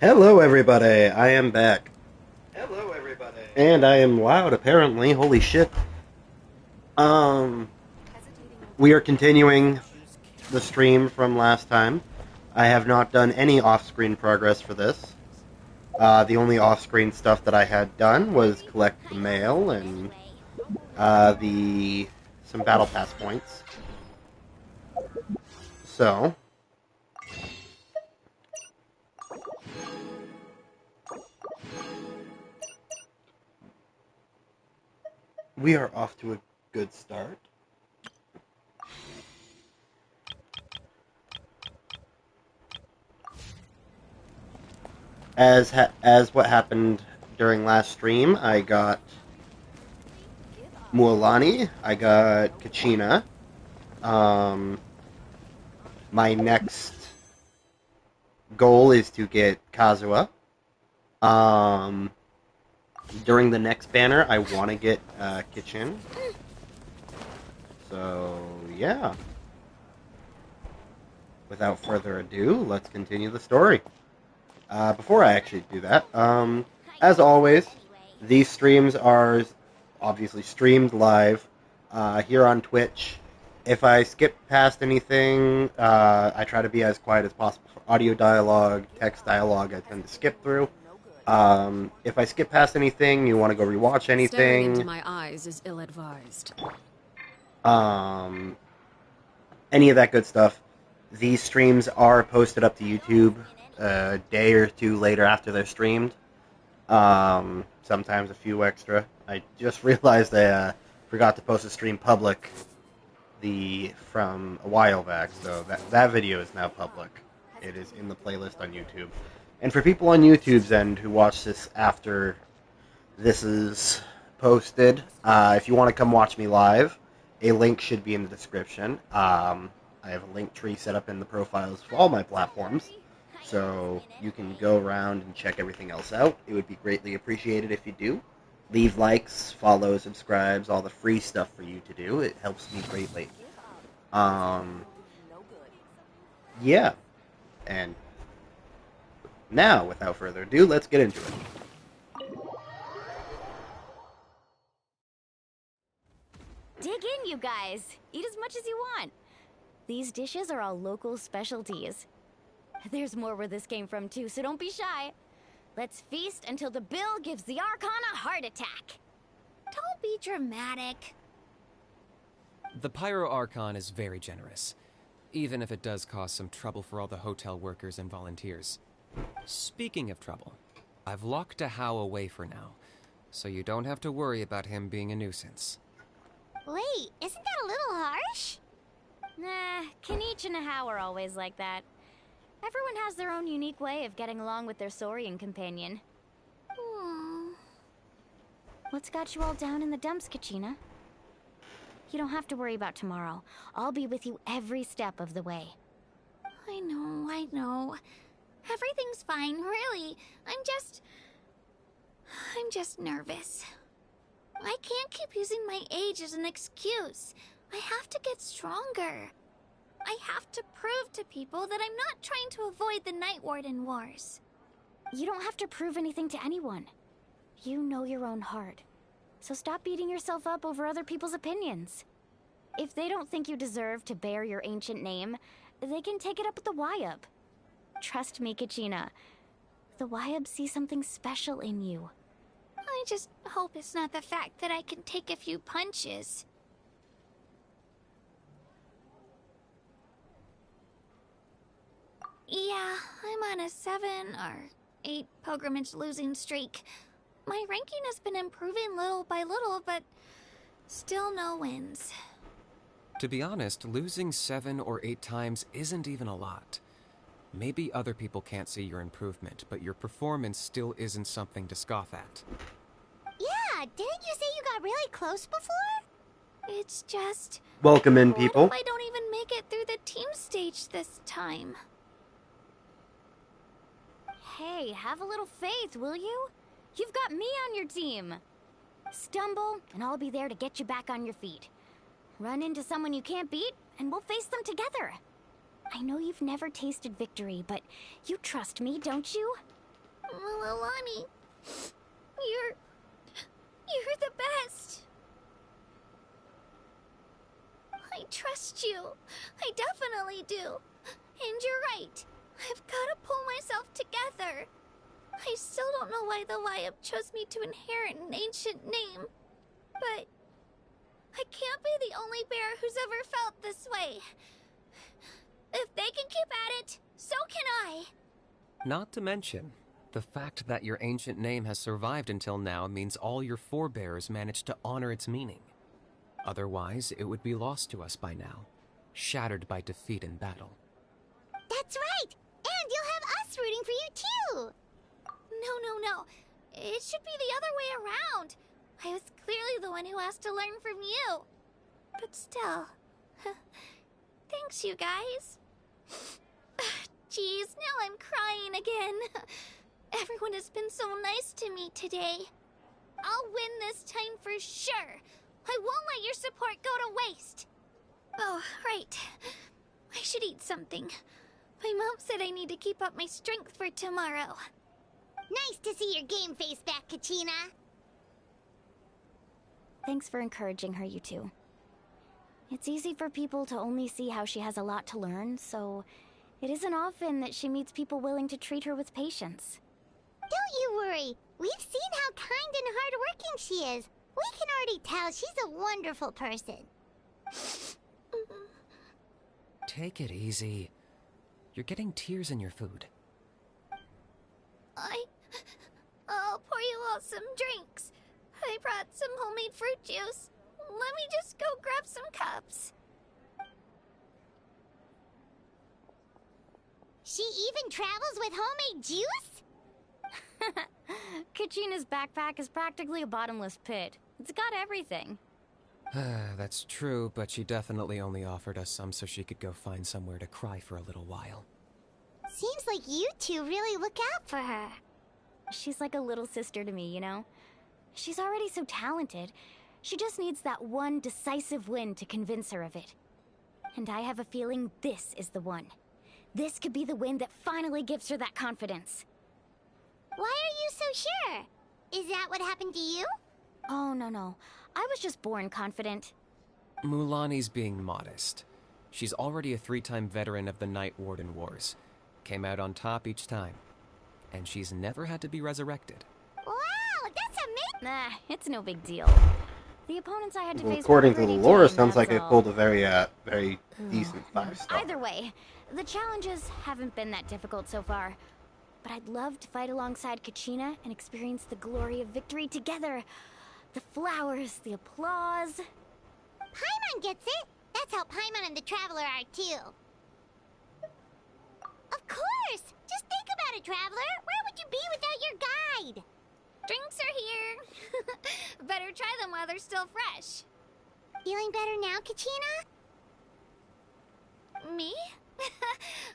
Hello, everybody. I am back, Hello, everybody. and I am loud. Apparently, holy shit. Um, we are continuing the stream from last time. I have not done any off-screen progress for this. The only off-screen stuff that I had done was collect the mail and the some battle pass points. So we are off to a good start. As what happened during last stream, I got Mualani, I got Kachina. Um, my next goal is to get Kazuha. Um, during the next banner, I want to get Kitchen. So yeah. Without further ado, let's continue the story. Before I actually do that, as always, these streams are obviously streamed live here on Twitch. If I skip past anything, I try to be as quiet as possible for audio dialogue, text dialogue. I tend to skip through. If I skip past anything, you want to go rewatch Staring into anything, my eyes is ill-advised. um, any of that good stuff. These streams are posted up to YouTube a day or two later after they're streamed. Sometimes a few extra. I just realized I forgot to post a stream public from a while back, so that video is now public. It is in the playlist on YouTube. And for people on YouTube's end who watch this after this is posted, if you want to come watch me live, a link should be in the description. I have a link tree set up in the profiles for all my platforms, so you can go around and check everything else out. It would be greatly appreciated if you do. Leave likes, follow, subscribes, all the free stuff for you to do. It helps me greatly. Um, yeah, and now, without further ado, let's get into it. Dig in, you guys. Eat as much as you want. These dishes are all local specialties. There's more where this came from, too, so don't be shy. Let's feast until the bill gives the Archon a heart attack. Don't be dramatic. The Pyro Archon is very generous, even if it does cause some trouble for all the hotel workers and volunteers. Speaking of trouble, I've locked a How away for now, so you don't have to worry about him being a nuisance. Wait, isn't that a little harsh? Nah, Kanichi and How are always like that. Everyone has their own unique way of getting along with their Saurian companion. What's got you all down in the dumps, Kachina? You don't have to worry about tomorrow. I'll be with you every step of the way. I know. Everything's fine, really. I'm just nervous. I can't keep using my age as an excuse. I have to get stronger. I have to prove to people that I'm not trying to avoid the Night Warden Wars. You don't have to prove anything to anyone. You know your own heart. So stop beating yourself up over other people's opinions. If they don't think you deserve to bear your ancient name, they can take it up with the Wyub. Trust me, Kachina. The Wyub see something special in you. I just hope it's not the fact that I can take a few punches. Yeah, I'm on a 7 or 8 pilgrimage losing streak. My ranking has been improving little by little, but still no wins. To be honest, losing 7 or 8 times isn't even a lot. Maybe other people can't see your improvement, but your performance still isn't something to scoff at. Yeah, didn't you say you got really close before? It's just... Welcome in, What people. if I don't even make it through the team stage this time? Hey, have a little faith, will you? You've got me on your team. Stumble, and I'll be there to get you back on your feet. Run into someone you can't beat, and we'll face them together. I know you've never tasted victory, but you trust me, don't you? Milani, you're the best. I trust you. I definitely do. And you're right. I've got to pull myself together. I still don't know why the Lyab chose me to inherit an ancient name. But I can't be the only bear who's ever felt this way. If they can keep at it, so can I. Not to mention, the fact that your ancient name has survived until now means all your forebears managed to honor its meaning. Otherwise, it would be lost to us by now, shattered by defeat in battle. That's right! And you'll have us rooting for you too! No. It should be the other way around. I was clearly the one who asked to learn from you. But still... Thanks, you guys. Jeez, now I'm crying again. Everyone has been so nice to me today. I'll win this time for sure. I won't let your support go to waste. Oh, right. I should eat something. My mom said I need to keep up my strength for tomorrow. Nice to see your game face back, Kachina. Thanks for encouraging her, you two. It's easy for people to only see how she has a lot to learn, so it isn't often that she meets people willing to treat her with patience. Don't you worry. We've seen how kind and hardworking she is. We can already tell she's a wonderful person. Take it easy. You're getting tears in your food. I'll pour you all some drinks. I brought some homemade fruit juice. Let me just go grab some cups. She even travels with homemade juice? Kachina's backpack is practically a bottomless pit. It's got everything. That's true, but she definitely only offered us some so she could go find somewhere to cry for a little while. Seems like you two really look out for her. She's like a little sister to me, you know? She's already so talented. She just needs that one decisive win to convince her of it. And I have a feeling this is the one. This could be the win that finally gives her that confidence. Why are you so sure? Is that what happened to you? Oh, no. I was just born confident. Mulani's being modest. She's already a 3-time veteran of the Night Warden Wars. Came out on top each time. And she's never had to be resurrected. Wow, that's amazing! Nah, it's no big deal. The opponents I had to face According were to the pretty lore, tame, sounds like that's it all. pulled a very decent 5-star. Either way, the challenges haven't been that difficult so far. But I'd love to fight alongside Kachina and experience the glory of victory together. The flowers, the applause. Paimon gets it! That's how Paimon and the Traveler are too. Of course! Just think about it, Traveler! Where would you be without your guide? Drinks are here. Better try them while they're still fresh. Feeling better now, Kachina? Me?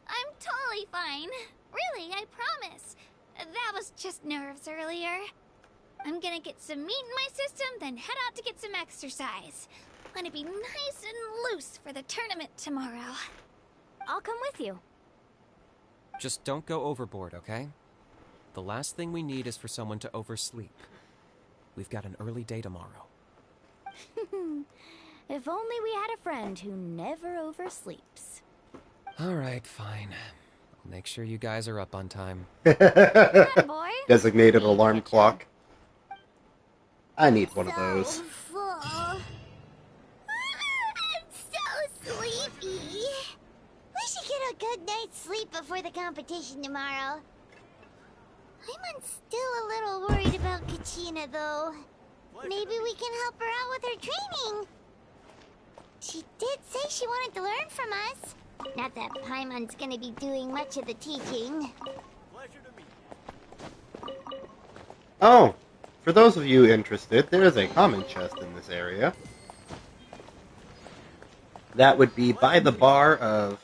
I'm totally fine. Really, I promise. That was just nerves earlier. I'm gonna get some meat in my system, then head out to get some exercise. I'm gonna be nice and loose for the tournament tomorrow. I'll come with you. Just don't go overboard, okay? The last thing we need is for someone to oversleep. We've got an early day tomorrow. If only we had a friend who never oversleeps. Alright, fine. I'll make sure you guys are up on time. Boy. Designated alarm clock. I need one of those. So full. I'm so sleepy. We should get a good night's sleep before the competition tomorrow. I'm still a little worried about Kachina, though. Maybe we can help her out with her training. She did say she wanted to learn from us. Not that Paimon's gonna be doing much of the teaching. Oh, for those of you interested, there is a common chest in this area. That would be by the bar of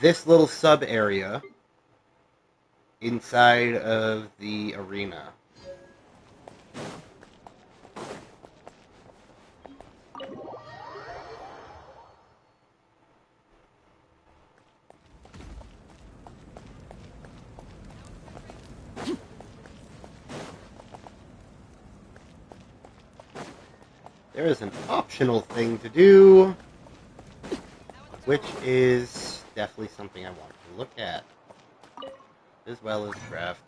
this little sub-area inside of the arena. there is an optional thing to do, which is definitely something I want to look at, as well as craft.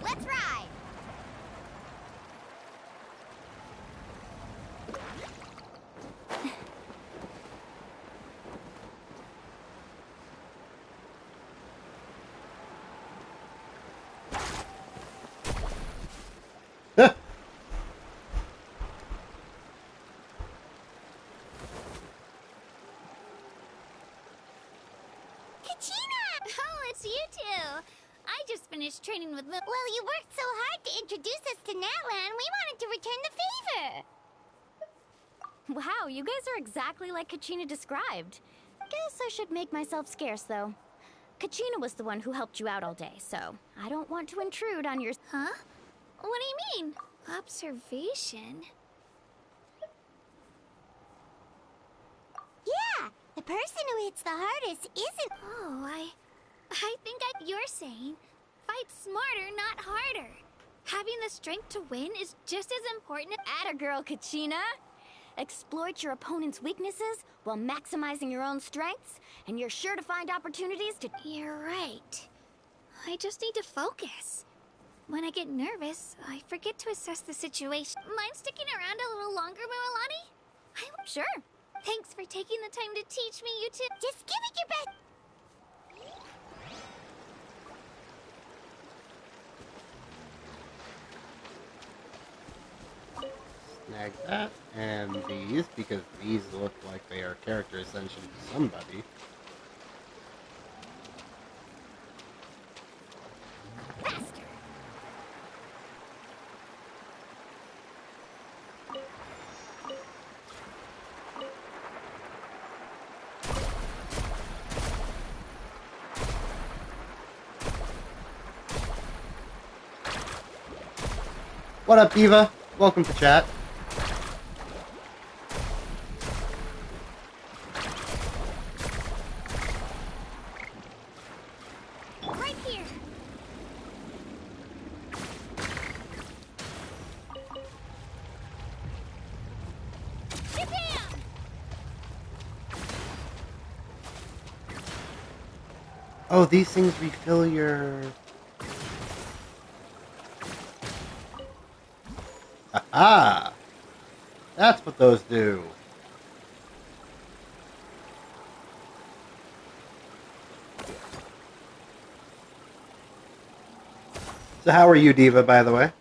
Let's ride! Oh, it's you two. I just finished training with Lil. Well, you worked so hard to introduce us to Natlan, we wanted to return the favor. Wow, you guys are exactly like Kachina described. Guess I should make myself scarce, though. Kachina was the one who helped you out all day, so I don't want to intrude on your... Huh? What do you mean? Observation? Yeah, the person who hits the hardest isn't... Oh, you're saying fight smarter, not harder. Having the strength to win is just as important as... Atta girl, Kachina! Exploit your opponent's weaknesses while maximizing your own strengths, and you're sure to find opportunities to... You're right. I just need to focus. When I get nervous, I forget to assess the situation. Mind sticking around a little longer, Mualani? Sure. Thanks for taking the time to teach me, you two. Just give it your best. Snag that, and these, because these look like they are character ascension to somebody. Faster. What up, Diva? Welcome to chat. Right here. Get down! Oh, these things refill your... Aha! That's what those do. So how are you, Diva, by the way?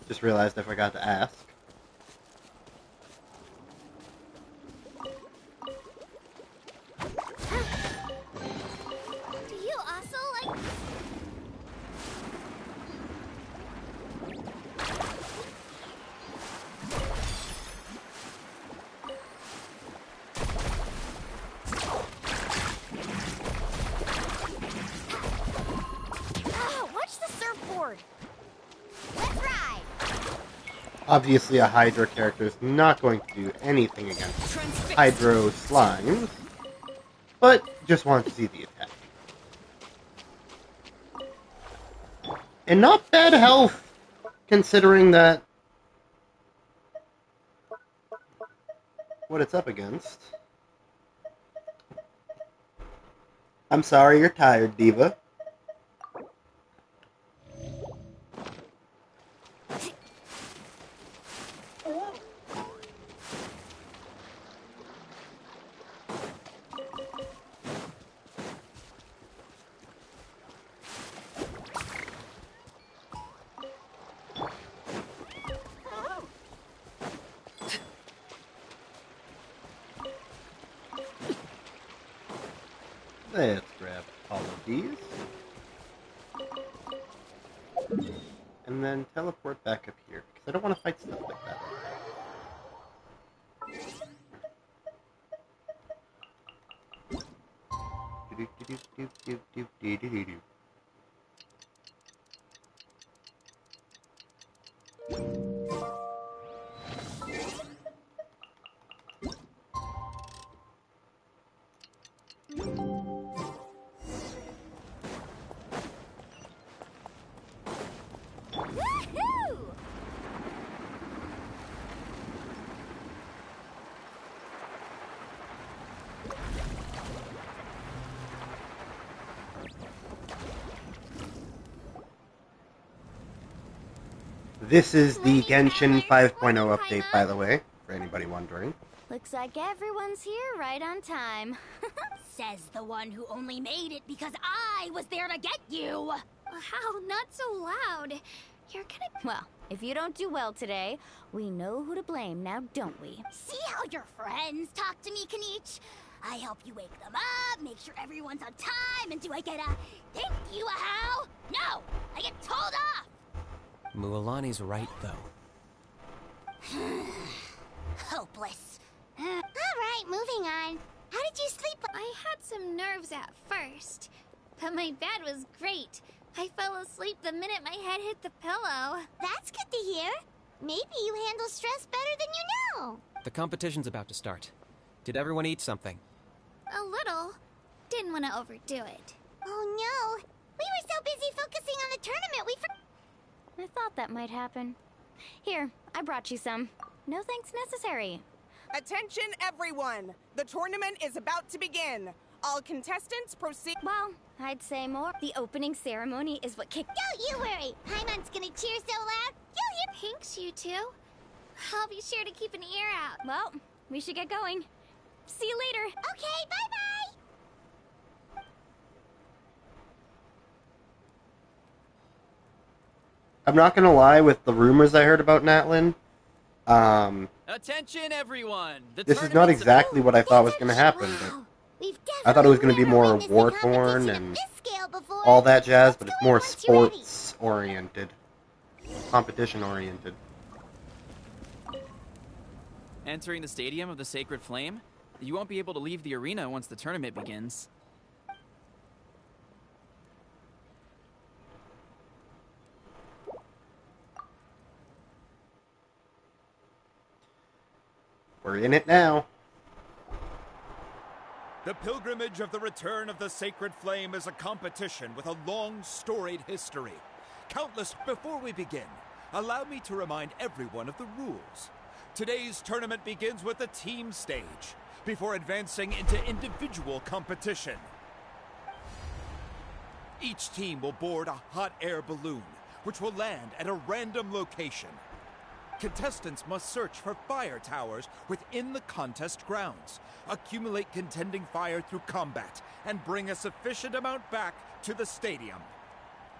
Just realized I forgot to ask. Do you also like... Oh, watch the surfboard! Let's ride! Obviously, a Hydra character is not going to do anything against Hydro slimes, but just want to see the attack. And not bad health, considering that what it's up against. I'm sorry you're tired, Diva. Let's grab all of these. And then teleport back up here, because I don't want to fight stuff like that. Woohoo! This is the Morning, Genshin travelers. 5.0 Morning, update, Paimon. by the way, for anybody wondering. Looks like everyone's here right on time. Says the one who only made it because I was there to get you. Wow, not so loud. You're gonna... Well, if you don't do well today, we know who to blame now, don't we? See how your friends talk to me, Kanich? I help you wake them up, make sure everyone's on time, and do I get a thank you a how? No, I get told off. Mualani's right, though. Hopeless. All right, moving on. How did you sleep? I had some nerves at first, but my bed was great. I fell asleep the minute my head hit the pillow. That's good to hear. Maybe you handle stress better than you know. The competition's about to start. Did everyone eat something? A little. Didn't want to overdo it. Oh no, we were so busy focusing on the tournament we forgot. I thought that might happen. Here, I brought you some. No thanks necessary. Attention everyone! The tournament is about to begin. All contestants proceed. Well, I'd say more. The opening ceremony is what kicked. Don't you worry, Paimon's gonna cheer so loud, you'll hear. Thanks, you two. I'll be sure to keep an ear out. Well, we should get going. See you later. Okay, bye-bye. I'm not gonna lie, with the rumors I heard about Natlin, Attention, everyone! The this is not tournament's exactly what I thought was gonna happen. But Wow. We've I thought it was definitely gonna be never more witnessed a war-torn competition and of this scale before. all that jazz, but Let's it's go more in once you're ready. sports-oriented. Competition-oriented. Entering the Stadium of the Sacred Flame? You won't be able to leave the arena once the tournament begins. We're in it now. The pilgrimage of the return of the sacred flame is a competition with a long, storied history. Before we begin, allow me to remind everyone of the rules. Today's tournament begins with the team stage, before advancing into individual competition. Each team will board a hot air balloon, which will land at a random location. Contestants must search for fire towers within the contest grounds, accumulate contending fire through combat, and bring a sufficient amount back to the stadium.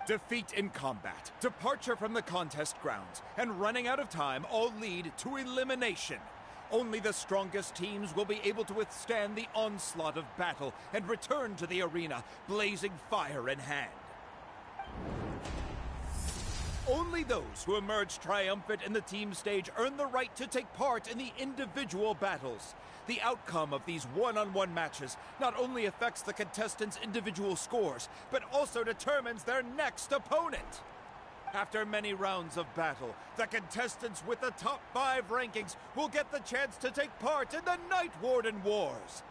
Defeat in combat, departure from the contest grounds, and running out of time all lead to elimination. Only the strongest teams will be able to withstand the onslaught of battle and return to the arena, blazing fire in hand. Only those who emerge triumphant in the team stage earn the right to take part in the individual battles. The outcome of these one-on-one matches not only affects the contestants' individual scores, but also determines their next opponent. After many rounds of battle, the contestants with the top 5 rankings will get the chance to take part in the Night Warden Wars.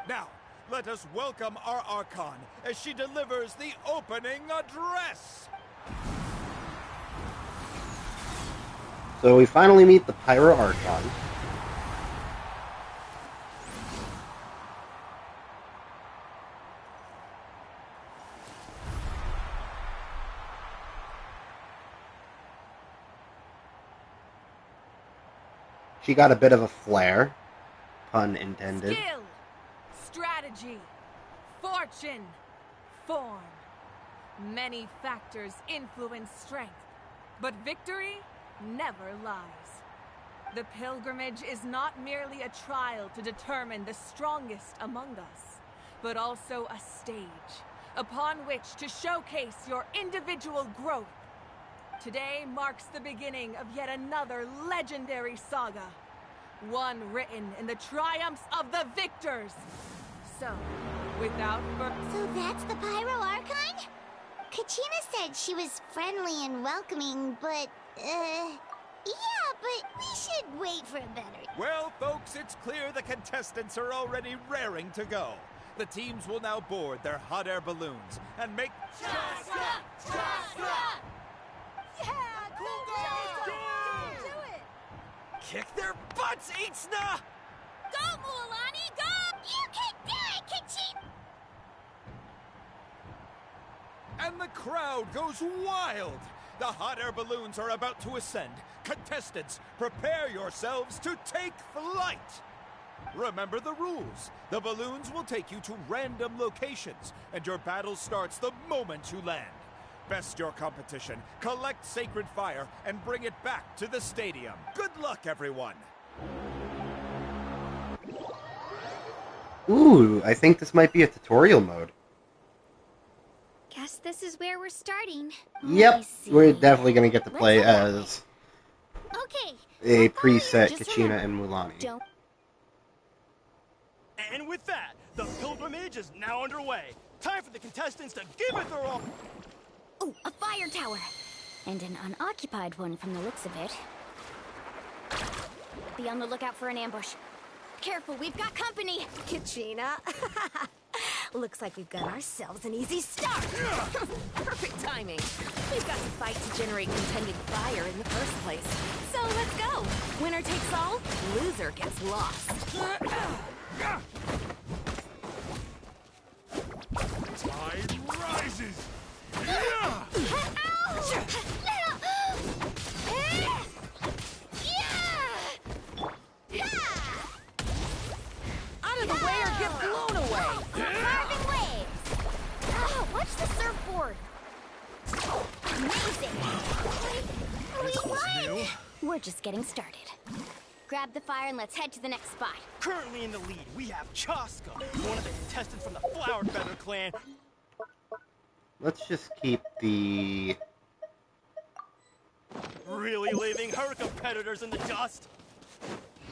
Now, let us welcome our Archon as she delivers the opening address. So we finally meet the Pyro Archon. She got a bit of a flair, pun intended. Skill, strategy, fortune, form. Many factors influence strength, but victory never lies. The pilgrimage is not merely a trial to determine the strongest among us, but also a stage upon which to showcase your individual growth. Today marks the beginning of yet another legendary saga, one written in the triumphs of the victors. So, Without So that's the Pyro Archon? Kachina said she was friendly and welcoming, but, yeah, but we should wait for a better... Well, folks, it's clear the contestants are already raring to go. The teams will now board their hot air balloons and make... Kick their butts, Ichna! Go, Mualani, go! You can do it, Kachina! And the crowd goes wild! The hot air balloons are about to ascend. Contestants, prepare yourselves to take flight! Remember the rules. The balloons will take you to random locations, and your battle starts the moment you land. Best your competition, collect sacred fire, and bring it back to the stadium. Good luck, everyone! Ooh, I think this might be a tutorial mode. Guess this is where we're starting. Yep, we're definitely gonna get to play as Okay. a preset Just Kachina remember, and Mualani. Don't And with that, the pilgrimage is now underway. Time for the contestants to give it their all. Oh, a fire tower! And an unoccupied one from the looks of it. Be on the lookout for an ambush. Careful, we've got company! Kachina. Looks like we've got ourselves an easy start. Perfect timing. We've got to fight to generate contended fire in the first place. So let's go. Winner takes all, loser gets lost. Tide rises. Out of the way or get blown away. Carving waves! Oh, watch the surfboard! Amazing! We won! We're just getting started. Grab the fire and let's head to the next spot. Currently in the lead, we have Chaska, one of the contestants from the Flower Feather clan. Let's just keep the... Really leaving her competitors in the dust.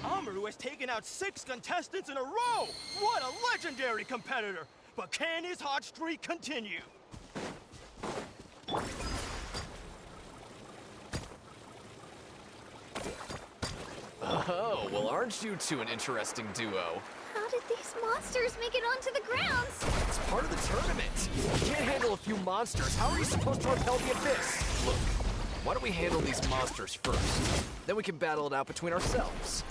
Amaru has taken out 6 contestants in a row. What a legendary competitor. But can his hot streak continue? Oh, well, aren't you two an interesting duo? How did these monsters make it onto the grounds? It's part of the tournament. You can't handle a few monsters. How are you supposed to repel the abyss? Look, why don't we handle these monsters first? Then we can battle it out between ourselves.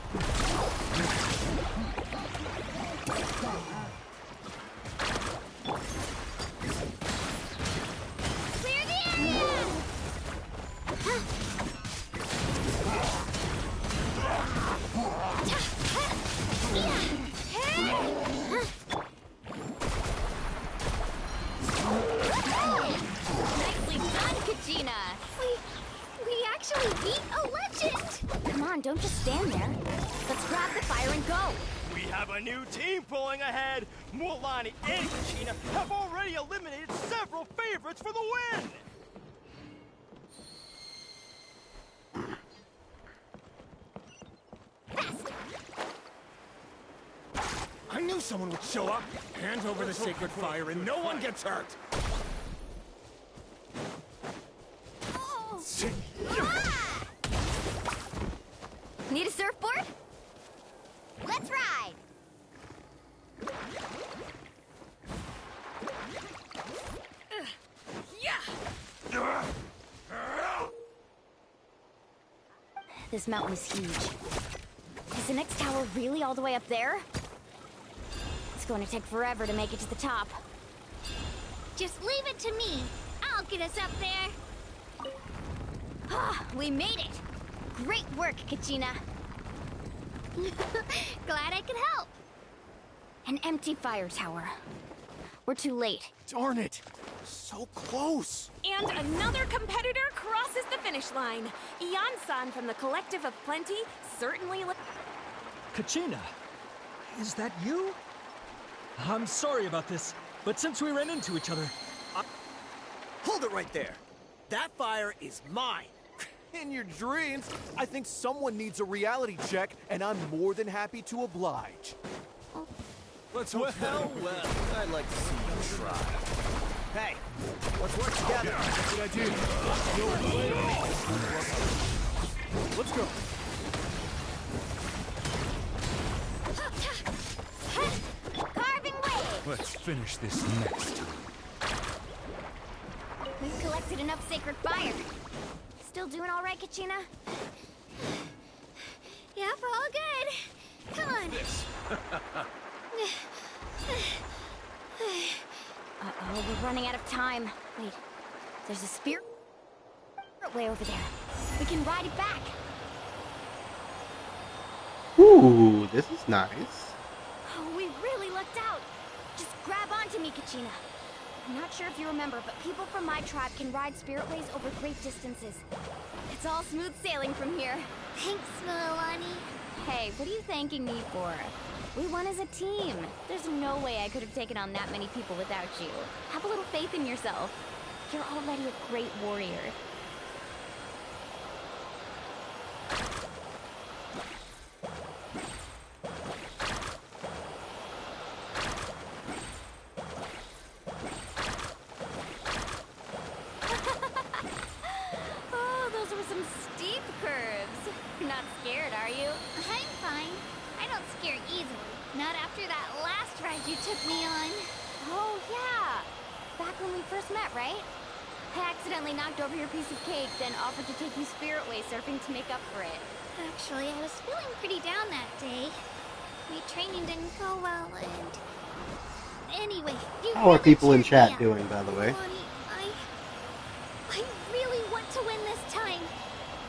Clear the area! Nicely done, Kachina! We actually beat a legend! Come on, don't just stand there. Let's grab the fire and go! We have a new team pulling ahead. Mualani and Kachina have already eliminated several favorites for the win. I knew someone would show up. Hand over the sacred fire and no one gets hurt. Need a surfboard? Let's ride! This mountain is huge. Is the next tower really all the way up there? It's going to take forever to make it to the top. Just leave it to me. I'll get us up there. Ah, we made it! Great work, Kachina! Glad I could help. An empty fire tower. We're too late. Darn it! So close! And another competitor crosses the finish line. Ian-san from the Collective of Plenty certainly Kachina, is that you? I'm sorry about this, but since we ran into each other, Hold it right there. That fire is mine. In your dreams, I think someone needs a reality check, and I'm more than happy to oblige. Let's well, I'd like to see you try. Hey, let's work together. Good idea. Let's go. Carving wave! Let's finish this next time. We've collected enough sacred fire. Still doing all right, Kachina? Yep, all good. Come on. Uh-oh, we're running out of time. Wait, there's a spirit way over there. We can ride it back. Ooh, this is nice. Oh, we really lucked out. Just grab onto me, Kachina. I'm not sure if you remember, but people from my tribe can ride spiritways over great distances. It's all smooth sailing from here. Thanks, Milani. Hey, what are you thanking me for? We won as a team. There's no way I could have taken on that many people without you. Have a little faith in yourself. You're already a great warrior. Oh, those were some steep curves. You're not scared, are you? I'm fine. I don't scare easily. Not after that last ride you took me on. Oh, yeah. Back when we first met, right? I accidentally knocked over your piece of cake, then offered to take you spiritway surfing to make up for it. Actually, I was feeling pretty down that day. My training didn't go well, and... Anyway, you How are really people in chat doing, by the way? I really want to win this time.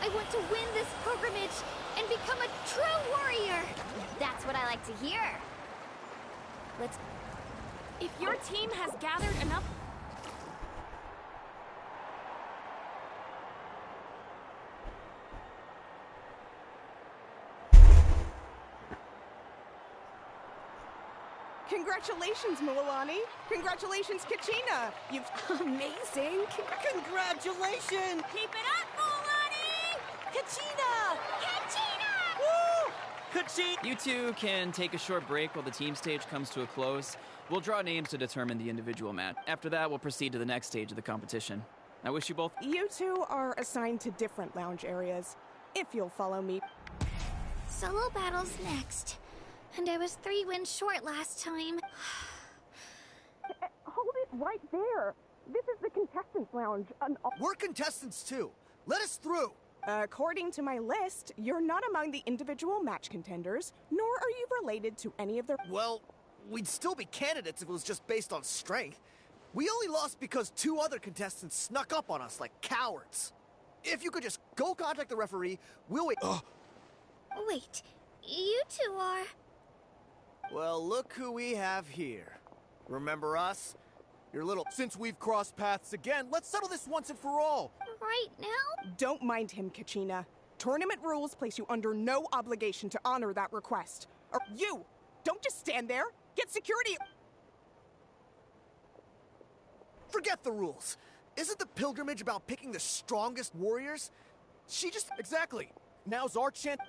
I want to win this pilgrimage and become a true warrior. That's what I like to hear. Let's... If your team has gathered enough... Congratulations, Milani. Congratulations, Kachina. You've... Amazing! Congratulations! Keep it up, Milani! Kachina! Kachina! Woo! Kachina! You two can take a short break while the team stage comes to a close. We'll draw names to determine the individual match. After that, we'll proceed to the next stage of the competition. I wish you both... You two are assigned to different lounge areas. If you'll follow me. Solo battles next. And I was 3 wins short last time. Hold it right there. This is the contestants' lounge. We're contestants too. Let us through. According to my list, you're not among the individual match contenders, nor are you related to any of their... Well, we'd still be candidates if it was just based on strength. We only lost because 2 other contestants snuck up on us like cowards. If you could just go contact the referee, we'll wait. Wait, you two are... Well, look who we have here. Remember us? Your little... Since we've crossed paths again, let's settle this once and for all. Right now? Don't mind him, Kachina. Tournament rules place you under no obligation to honor that request. Or you! Don't just stand there! Get security! Forget the rules. Isn't the pilgrimage about picking the strongest warriors? She just... Exactly. Now's our chance...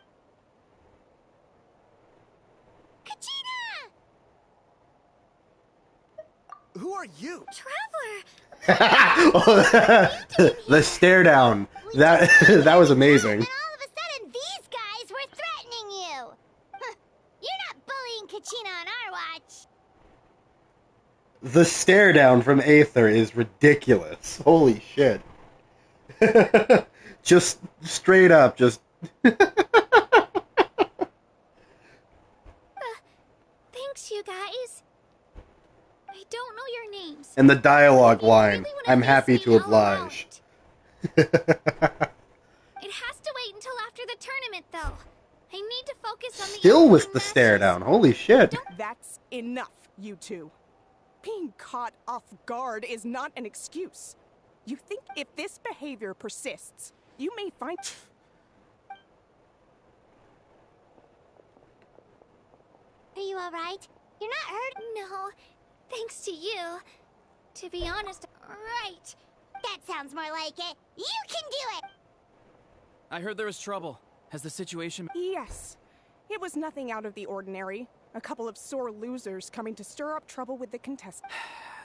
Kachina! Who are you? Traveler! The stare down. That was amazing. And all of a sudden, these guys were threatening you. Huh. You're not bullying Kachina on our watch. The stare down from Aether is ridiculous. Holy shit. Just straight up, just... Thanks, you guys. I don't know your names. And the dialogue You line, really wanna I'm face happy me to all oblige. around. It has to wait until after the tournament, though. I need to focus on the Still with upcoming the stare matches. down, holy shit. That's enough, you two. Being caught off guard is not an excuse. You think if this behavior persists, you may find... Are you alright? You're not hurt? No, thanks to you. To be honest, right. That sounds more like it. You can do it! I heard there was trouble. Has the situation... Yes. It was nothing out of the ordinary. A couple of sore losers coming to stir up trouble with the contestants.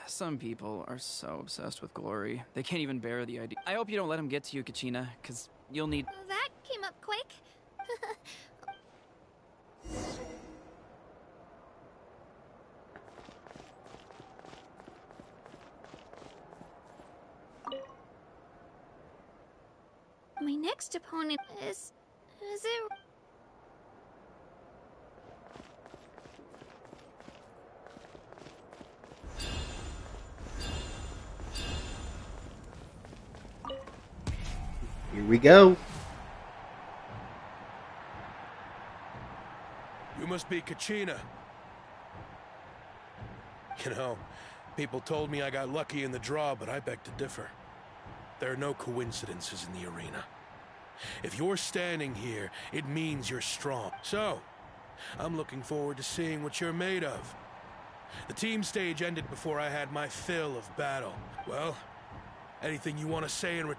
Some people are so obsessed with glory, they can't even bear the idea. I hope you don't let him get to you, Kachina, because you'll need... That came up quick. My next opponent is it... Here we go. You must be Kachina. You know, people told me I got lucky in the draw, but I beg to differ. There are no coincidences in the arena. If you're standing here, it means you're strong. So, I'm looking forward to seeing what you're made of. The team stage ended before I had my fill of battle. Well, anything you want to say in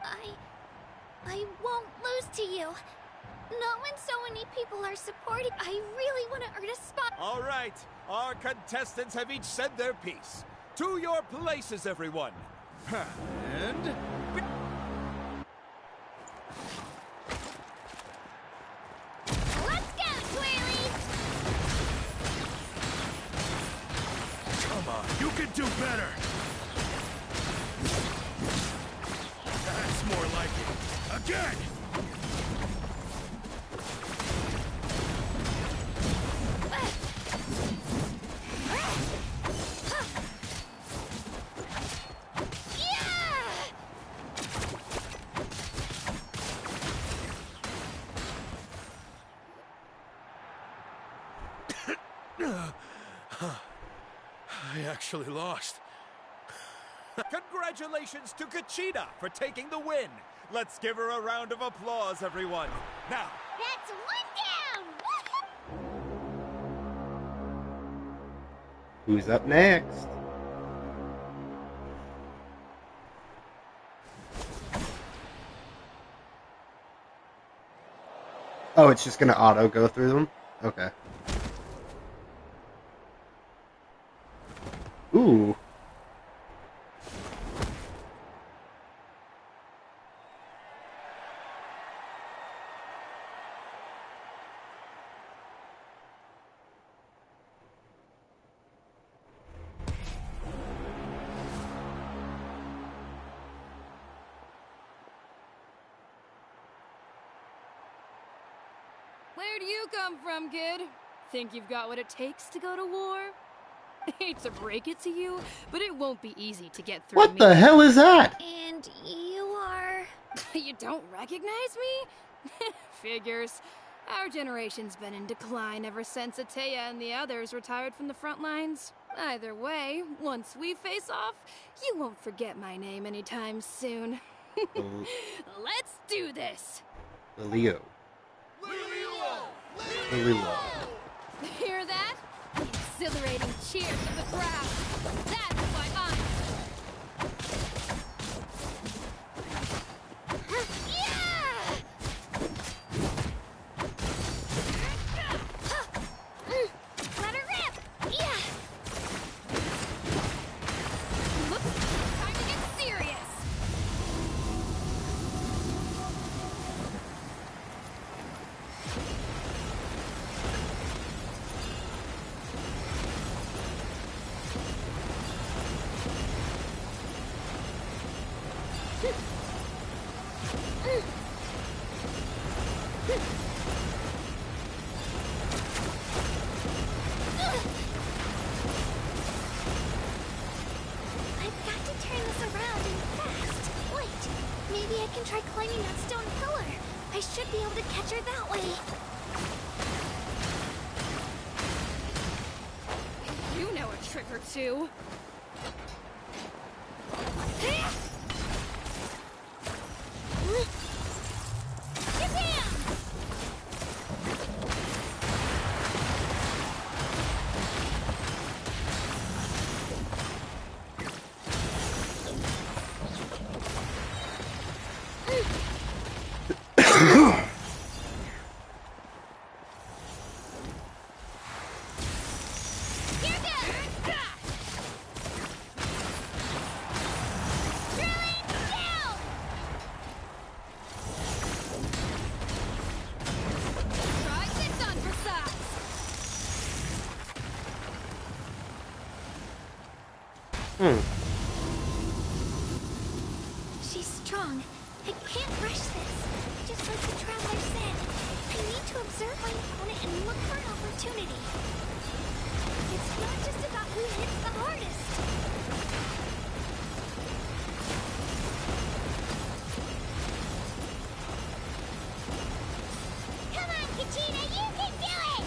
I won't lose to you. Not when so many people are supporting. I really want to earn a spot. All right, our contestants have each said their piece. To your places, everyone. And... Let's go, Twirlies! Come on, you can do better! That's more like it. Again! I actually lost. Congratulations to Kachina for taking the win. Let's give her a round of applause, everyone. Now, That's one down! Who's up next? Oh, it's just gonna auto go through them? Okay. Ooh. Where do you come from, kid? Think you've got what it takes to go to war? Hate to break it to you, but it won't be easy to get through What me. the hell is that? And you are... You don't recognize me? Figures. Our generation's been in decline ever since Ateya and the others retired from the front lines. Either way, once we face off, you won't forget my name anytime soon. Let's do this! Leo. Lilo. Hear that? The exhilarating cheers of the crowd. That's why I'm... Let her rip! Yeah! Looks time to get serious. I've got to turn this around and fast. Wait, maybe I can try climbing that stone pillar. I should be able to catch her that way. You know a trick or two. She's strong. I can't rush this. Just like the Traveler said, I need to observe my opponent and look for an opportunity. It's not just about who hits the hardest. Come on, Kachina, you can do it!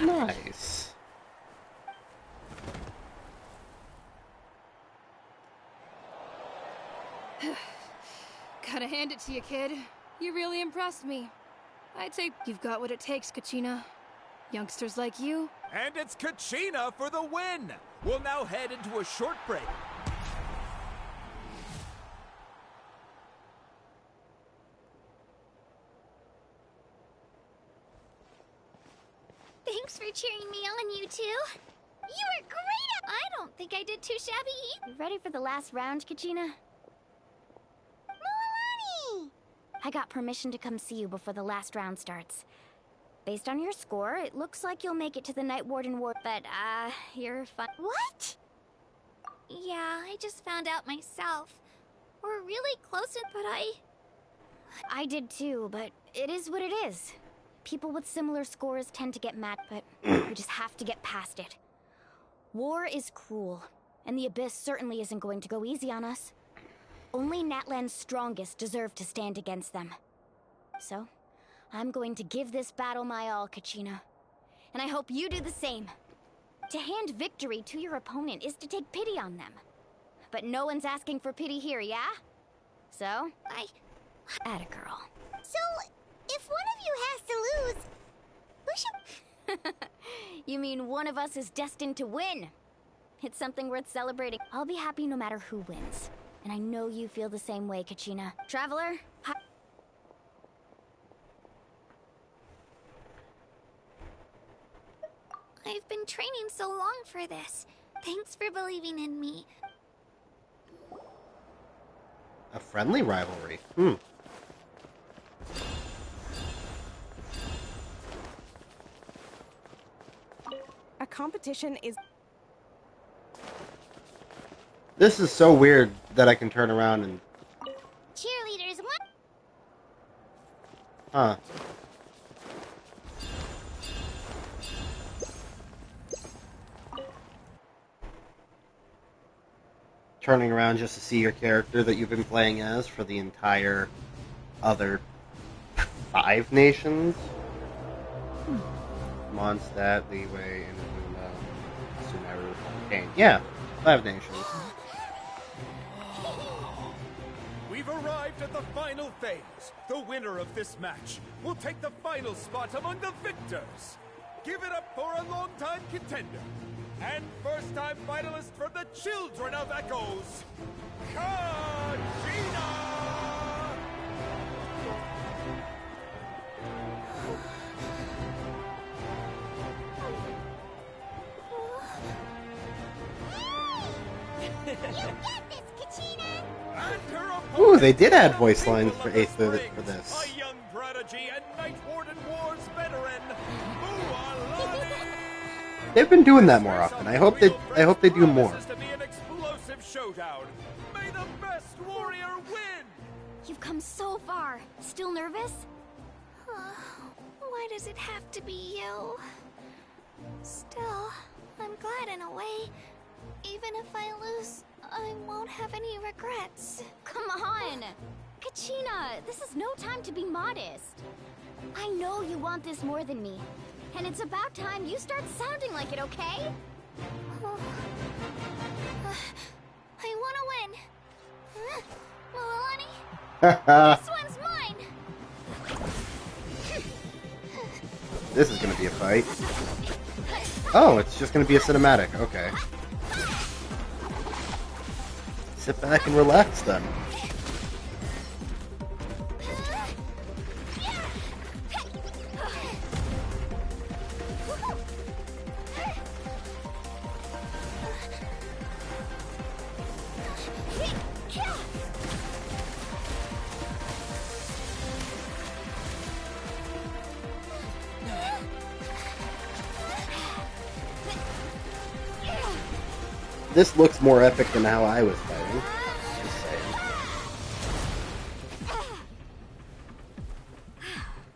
Nice. Gotta hand it to you, kid. You really impressed me. I'd say you've got what it takes, Kachina. Youngsters like you. And it's Kachina for the win! We'll now head into a short break. Thanks for cheering me on, you two. You were great! I don't think I did too shabby either. You ready for the last round, Kachina? Milani! I got permission to come see you before the last round starts. Based on your score, it looks like you'll make it to the Night Warden War, but, you're fine. What? Yeah, I just found out myself. We're really close, but I did too, but it is what it is. People with similar scores tend to get mad, but we just have to get past it. War is cruel, and the Abyss certainly isn't going to go easy on us. Only Natlan's strongest deserve to stand against them. So, I'm going to give this battle my all, Kachina. And I hope you do the same. To hand victory to your opponent is to take pity on them. But no one's asking for pity here, yeah? So? Atta girl. So, if one of you has to lose, who should... You mean one of us is destined to win? It's something worth celebrating. I'll be happy no matter who wins. And I know you feel the same way, Kachina. Traveler, hi. I've been training so long for this. Thanks for believing in me. A friendly rivalry. A competition is... This is so weird that I can turn around and... Cheerleaders, what? Huh. Turning around just to see your character that you've been playing as for the entire other 5 nations. Mondstadt, Liyue, Inazuma, Sumeru, Kane. Yeah, 5 nations. We've arrived at the final phase. The winner of this match will take the final spot among the victors. Give it up for a long-time contender and first-time finalist from the Children of Echoes, Kachina! You get this, Kachina! Ooh, they did add voice lines for this. A young prodigy and Night Warden Wars veteran, Mualani! They've been doing that more often. I hope they do more. To be an explosive showdown. May the best warrior win! You've come so far. Still nervous? Why does it have to be you? Still, I'm glad in a way. Even if I lose, I won't have any regrets. Come on! Kachina, this is no time to be modest. I know you want this more than me. And it's about time you start sounding like it, okay? I want to win. Mualani, this one's mine. This is going to be a fight. Oh, it's just going to be a cinematic. Okay. Sit back and relax then. This looks more epic than how I was fighting. Just saying.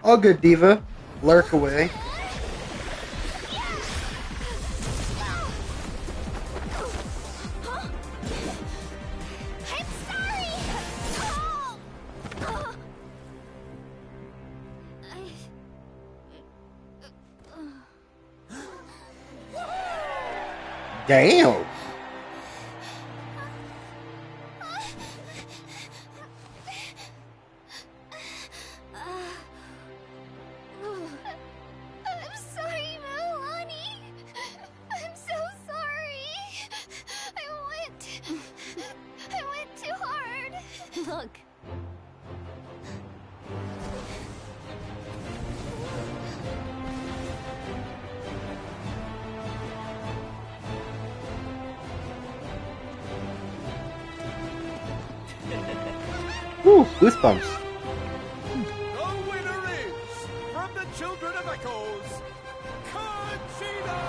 All good, Diva. Lurk away. Damn! I'm sorry, Milani. I'm so sorry. I went too hard. Look. Woo! Goosebumps. The winner is, from the Children of Echoes, Conchita!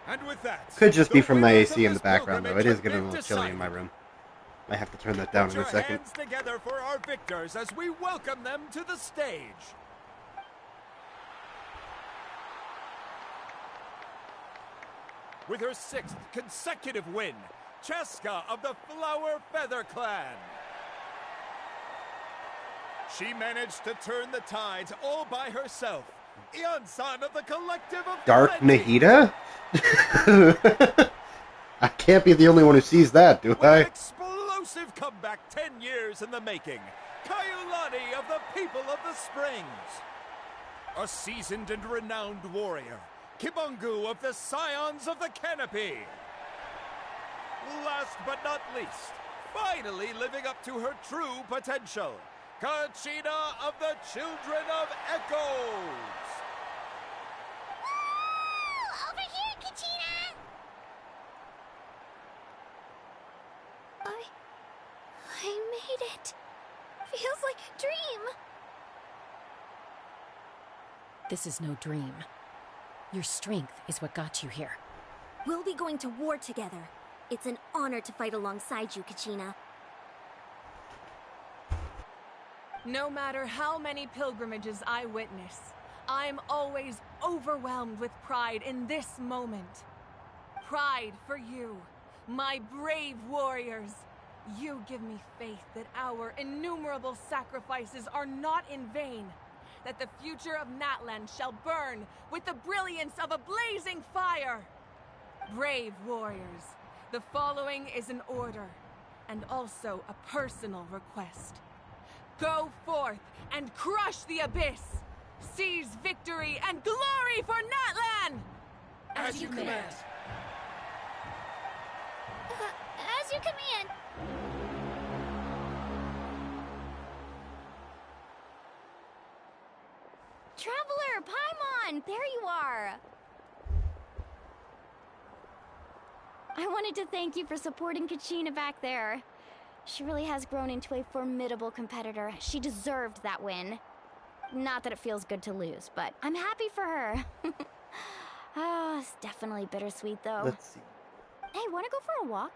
And with that, Could just be the from my winners of AC in the this background, though. It pilgrimage is getting a have little been chilly in my decided. room. Might have to turn that down Put in a your second. hands together for our victors as we welcome them to the stage. With her 6th consecutive win, Cheska of the Flower Feather Clan. She managed to turn the tides all by herself. Ian-san of the Collective of Dark Plenty. Nahida? I can't be the only one who sees that, do With an I? explosive comeback 10 years in the making, Kaiulani of the People of the Springs. A seasoned and renowned warrior, Kibungu of the Scions of the Canopy. Last but not least, finally living up to her true potential, Kachina of the Children of Echoes. Over here, Kachina! I made it. Feels like a dream. This is no dream. Your strength is what got you here. We'll be going to war together. It's an honor to fight alongside you, Kachina. No matter how many pilgrimages I witness, I'm always overwhelmed with pride in this moment. Pride for you, my brave warriors. You give me faith that our innumerable sacrifices are not in vain, that the future of Natlan shall burn with the brilliance of a blazing fire. Brave warriors, the following is an order, and also a personal request. Go forth and crush the abyss! Seize victory and glory for Natlan! As you command. As you command. Traveler, Paimon, there you are. I wanted to thank you for supporting Kachina back there. She really has grown into a formidable competitor. She deserved that win. Not that it feels good to lose, but I'm happy for her. Ah, it's definitely bittersweet, though. Let's see. Hey, wanna go for a walk?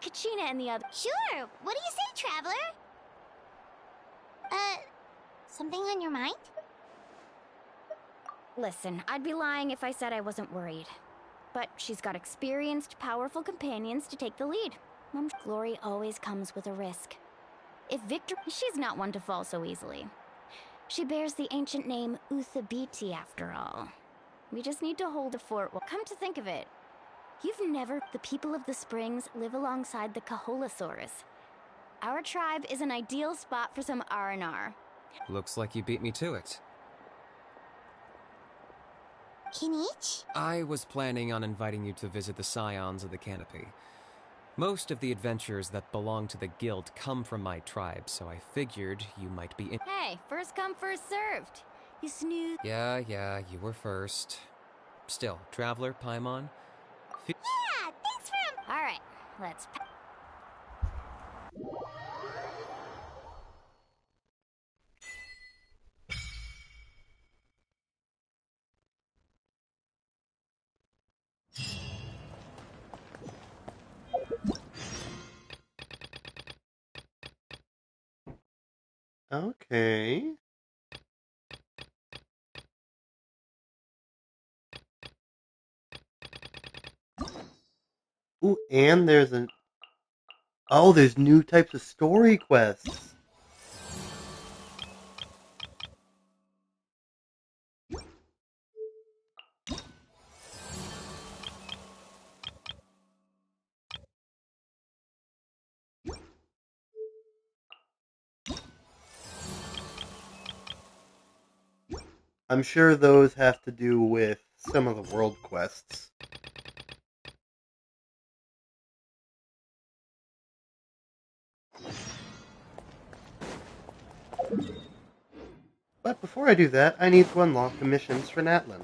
Kachina and the other... Sure, what do you say, Traveler? Something on your mind? Listen, I'd be lying if I said I wasn't worried. But she's got experienced, powerful companions to take the lead. Glory always comes with a risk. If Victor... She's not one to fall so easily. She bears the ancient name Uthabiti, after all. We just need to hold the fort. Well, come to think of it, you've never... The people of the Springs live alongside the Kaholasaurus. Our tribe is an ideal spot for some R&R. Looks like you beat me to it. Kinich? I was planning on inviting you to visit the Scions of the Canopy. Most of the adventures that belong to the guild come from my tribe, so I figured you might be in... Hey, first come, first served. You snooze. Yeah, you were first. Still, Traveler, Paimon... Yeah, thanks for... All right, let's... Okay. Ooh, and there's an... Oh, there's new types of story quests. I'm sure those have to do with some of the world quests. But before I do that, I need to unlock the missions for Natlin.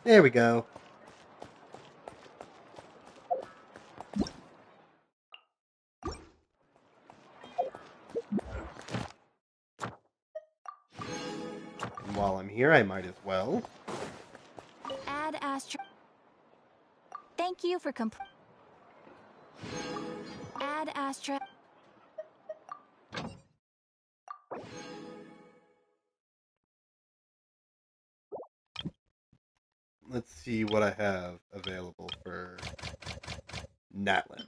There we go. And while I'm here, I might as well. Add Astra. Thank you for Add Astra. Let's see what I have available for Natlin.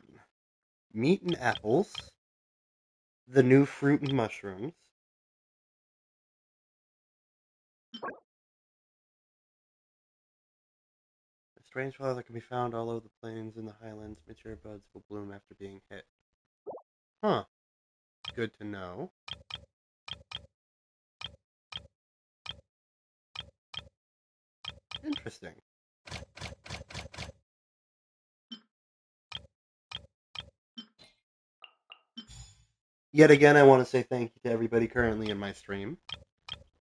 Meat and apples. The new fruit and mushrooms. A strange flower that can be found all over the plains and the highlands. Mature buds will bloom after being hit. Huh. Good to know. Interesting. Yet again, I want to say thank you to everybody currently in my stream.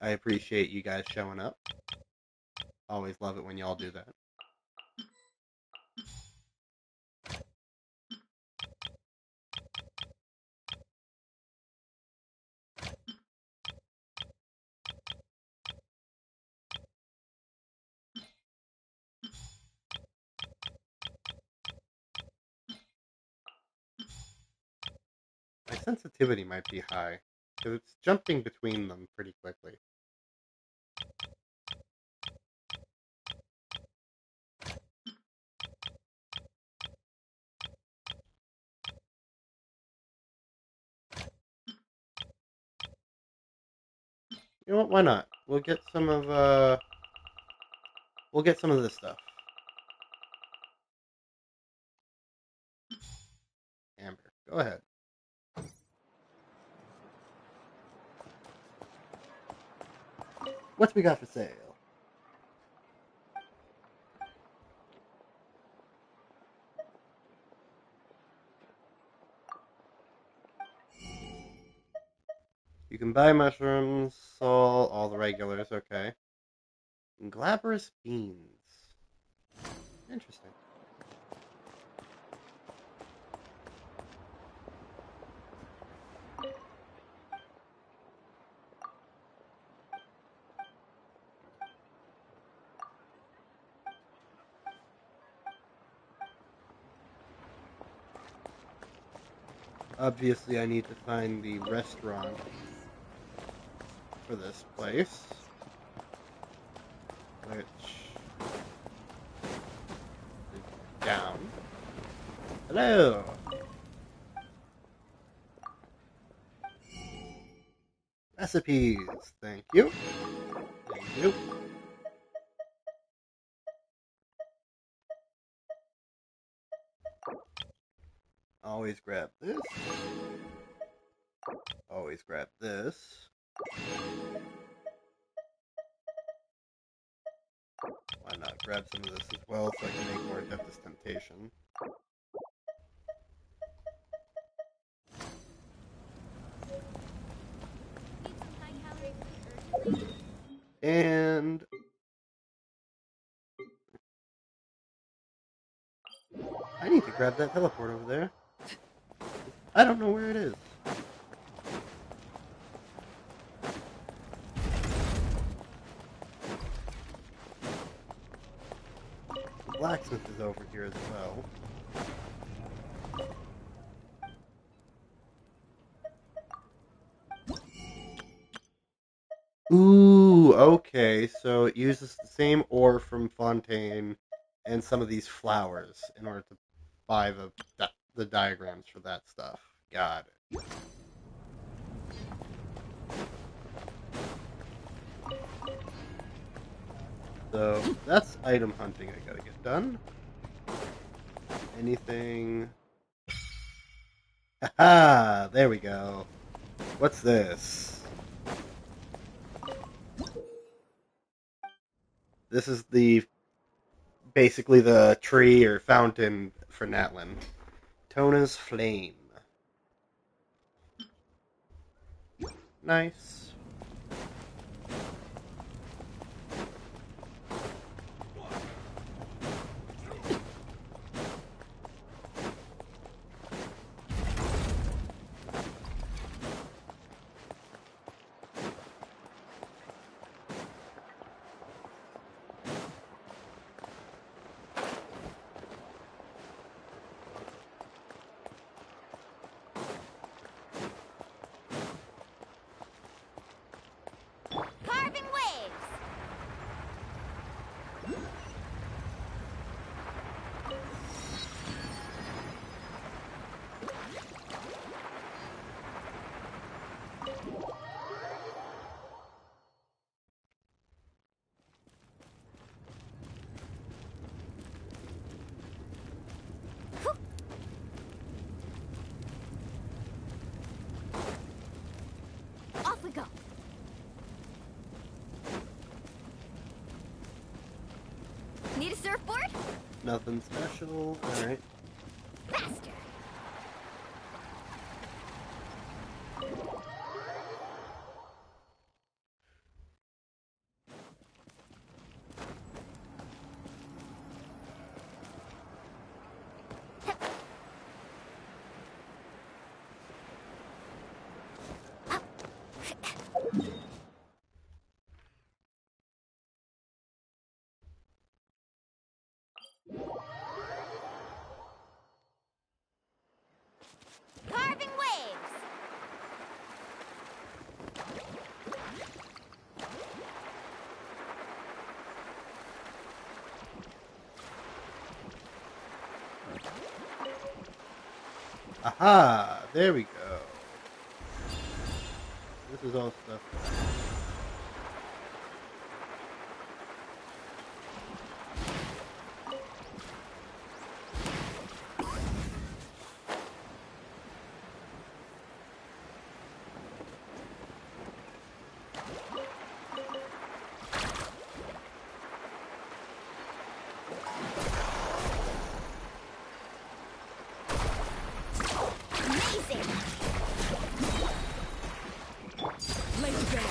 I appreciate you guys showing up. Always love it when y'all do that. My sensitivity might be high, because it's jumping between them pretty quickly. You know what? Why not? We'll get some of this stuff. Amber, go ahead. What we got for sale? You can buy mushrooms, all the regulars, okay. And glabrous beans. Interesting. Obviously, I need to find the restaurant for this place, which is down. Hello! Recipes, thank you. Thank you. Always grab this. Always grab this. Why not grab some of this as well so I can make more Adeptus Temptation. And I need to grab that teleport over there. I don't know where it is. The blacksmith is over here as well. Ooh, okay, so it uses the same ore from Fontaine and some of these flowers in order to buy the diagrams for that stuff. Got it. So that's item hunting I gotta get done. Anything? Haha, there we go. What's this? This is basically the tree or fountain for Natlin. Tona's Flame. Nice. Carving waves! Off we go. Need a surfboard? Nothing special. Alright. Faster. Carving waves! Aha! There we go. This is all stuff. Amazing! Laser bear.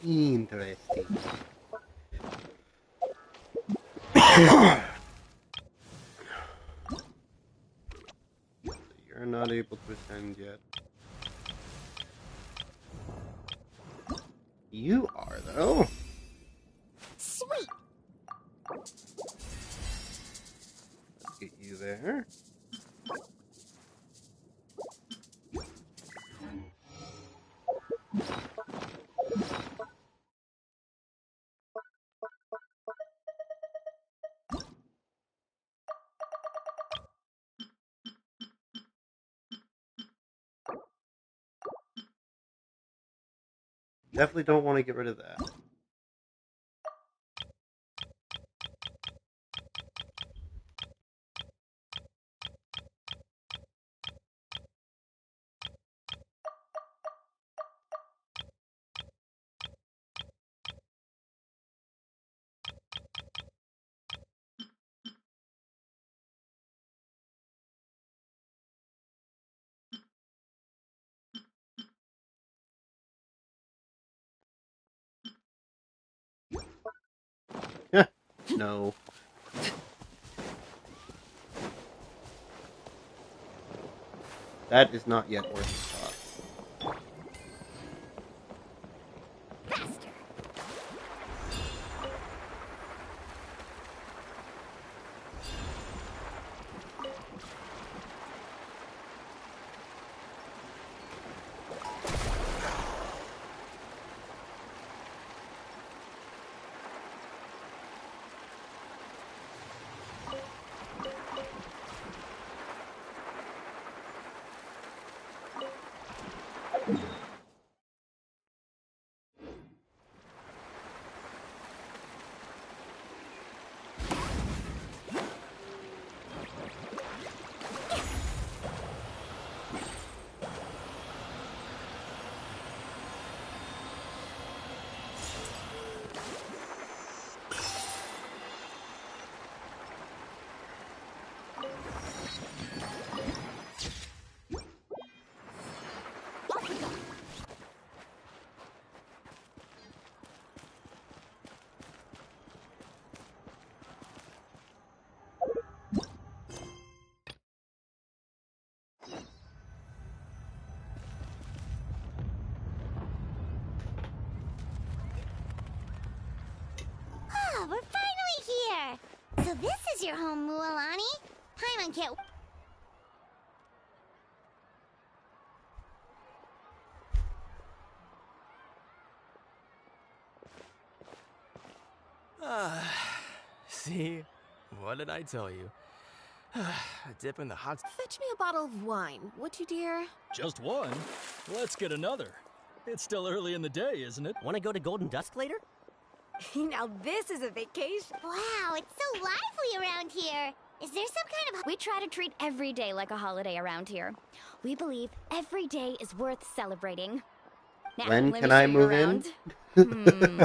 Interesting. You're not able to ascend yet. You are, though. Sweet! Let's get you there. Definitely don't want to get rid of that. No. That is not yet worth a shot. Faster. Ah, we're finally here! So this is your home, Mualani? Paimon can't... See? What did I tell you? A dip in the hot... Fetch me a bottle of wine, would you, dear? Just one? Let's get another. It's still early in the day, isn't it? Want to go to Golden Dusk later? Now this is a vacation. Wow, it's so lively around here! Is there some kind of... We try to treat every day like a holiday around here. We believe every day is worth celebrating. Now, When let can me show I you move around. in?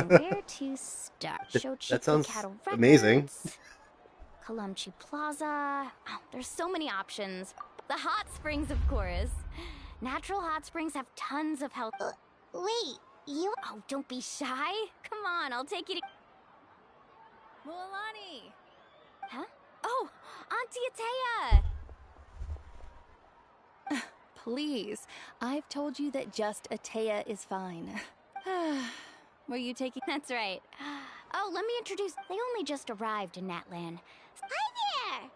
Where to start? That sounds Cattle amazing. Records, Kalumchi Plaza. Oh, there's so many options. The hot springs, of course. Natural hot springs have tons of health. Wait, you... Oh, don't be shy. Come on, I'll take you to... Mualani! Huh? Oh, Auntie Atea! Please, I've told you that just Atea is fine. Were you taking... That's right. Oh, let me introduce... They only just arrived in Natlan. Hi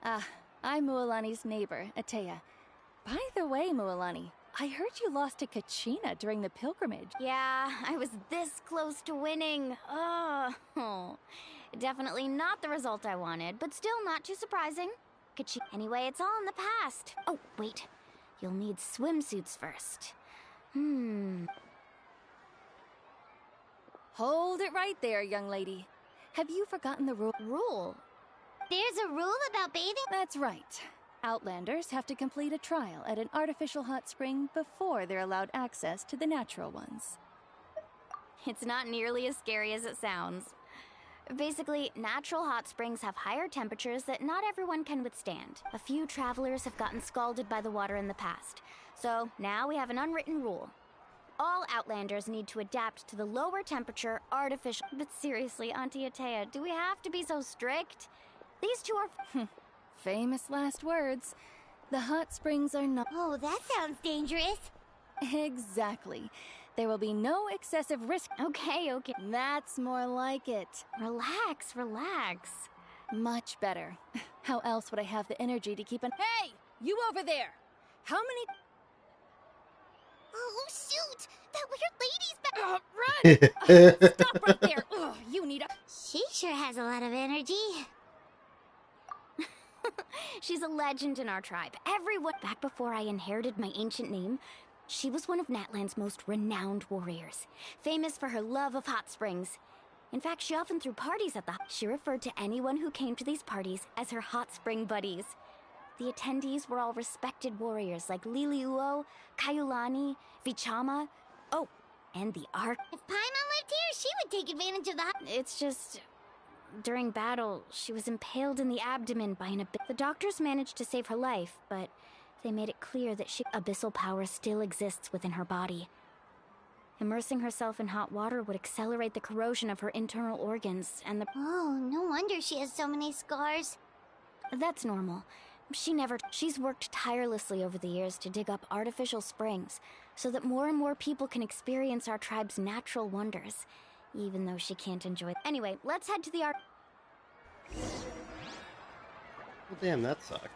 there! I'm Mualani's neighbor, Atea. By the way, Mualani, I heard you lost to Kachina during the pilgrimage. Yeah, I was this close to winning. Oh, definitely not the result I wanted, but still not too surprising. Anyway, it's all in the past. Oh, wait. You'll need swimsuits first. Hold it right there, young lady. Have you forgotten the rule? There's a rule about bathing? That's right. Outlanders have to complete a trial at an artificial hot spring before they're allowed access to the natural ones. It's not nearly as scary as it sounds. Basically, natural hot springs have higher temperatures that not everyone can withstand. A few travelers have gotten scalded by the water in the past. So now we have an unwritten rule. All Outlanders need to adapt to the lower temperature artificial... But seriously, Auntie Atea, do we have to be so strict? These two are... Famous last words. The hot springs are not... Oh, that sounds dangerous. Exactly. There will be no excessive risk. Okay. That's more like it. Relax. Much better. How else would I have the energy to keep an... Hey! You over there! How many... Oh, shoot! That weird lady's back! Run! Stop right there! Ugh, you need a... She sure has a lot of energy. She's a legend in our tribe. Everyone... Back before I inherited my ancient name, she was one of Natlan's most renowned warriors, famous for her love of hot springs. In fact, she often threw parties at the... She referred to anyone who came to these parties as her hot spring buddies. The attendees were all respected warriors like Liliuo, Kaiulani, Vichama, oh, and the Ark. If Paimon lived here, she would take advantage of that. It's just... During battle, she was impaled in the abdomen by an abyss. The doctors managed to save her life, but they made it clear that abyssal power still exists within her body. Immersing herself in hot water would accelerate the corrosion of her internal organs and the... Oh, no wonder she has so many scars. That's normal. She's worked tirelessly over the years to dig up artificial springs so that more and more people can experience our tribe's natural wonders, even though she can't enjoy... Anyway, let's head to the art... Well, damn, that sucks.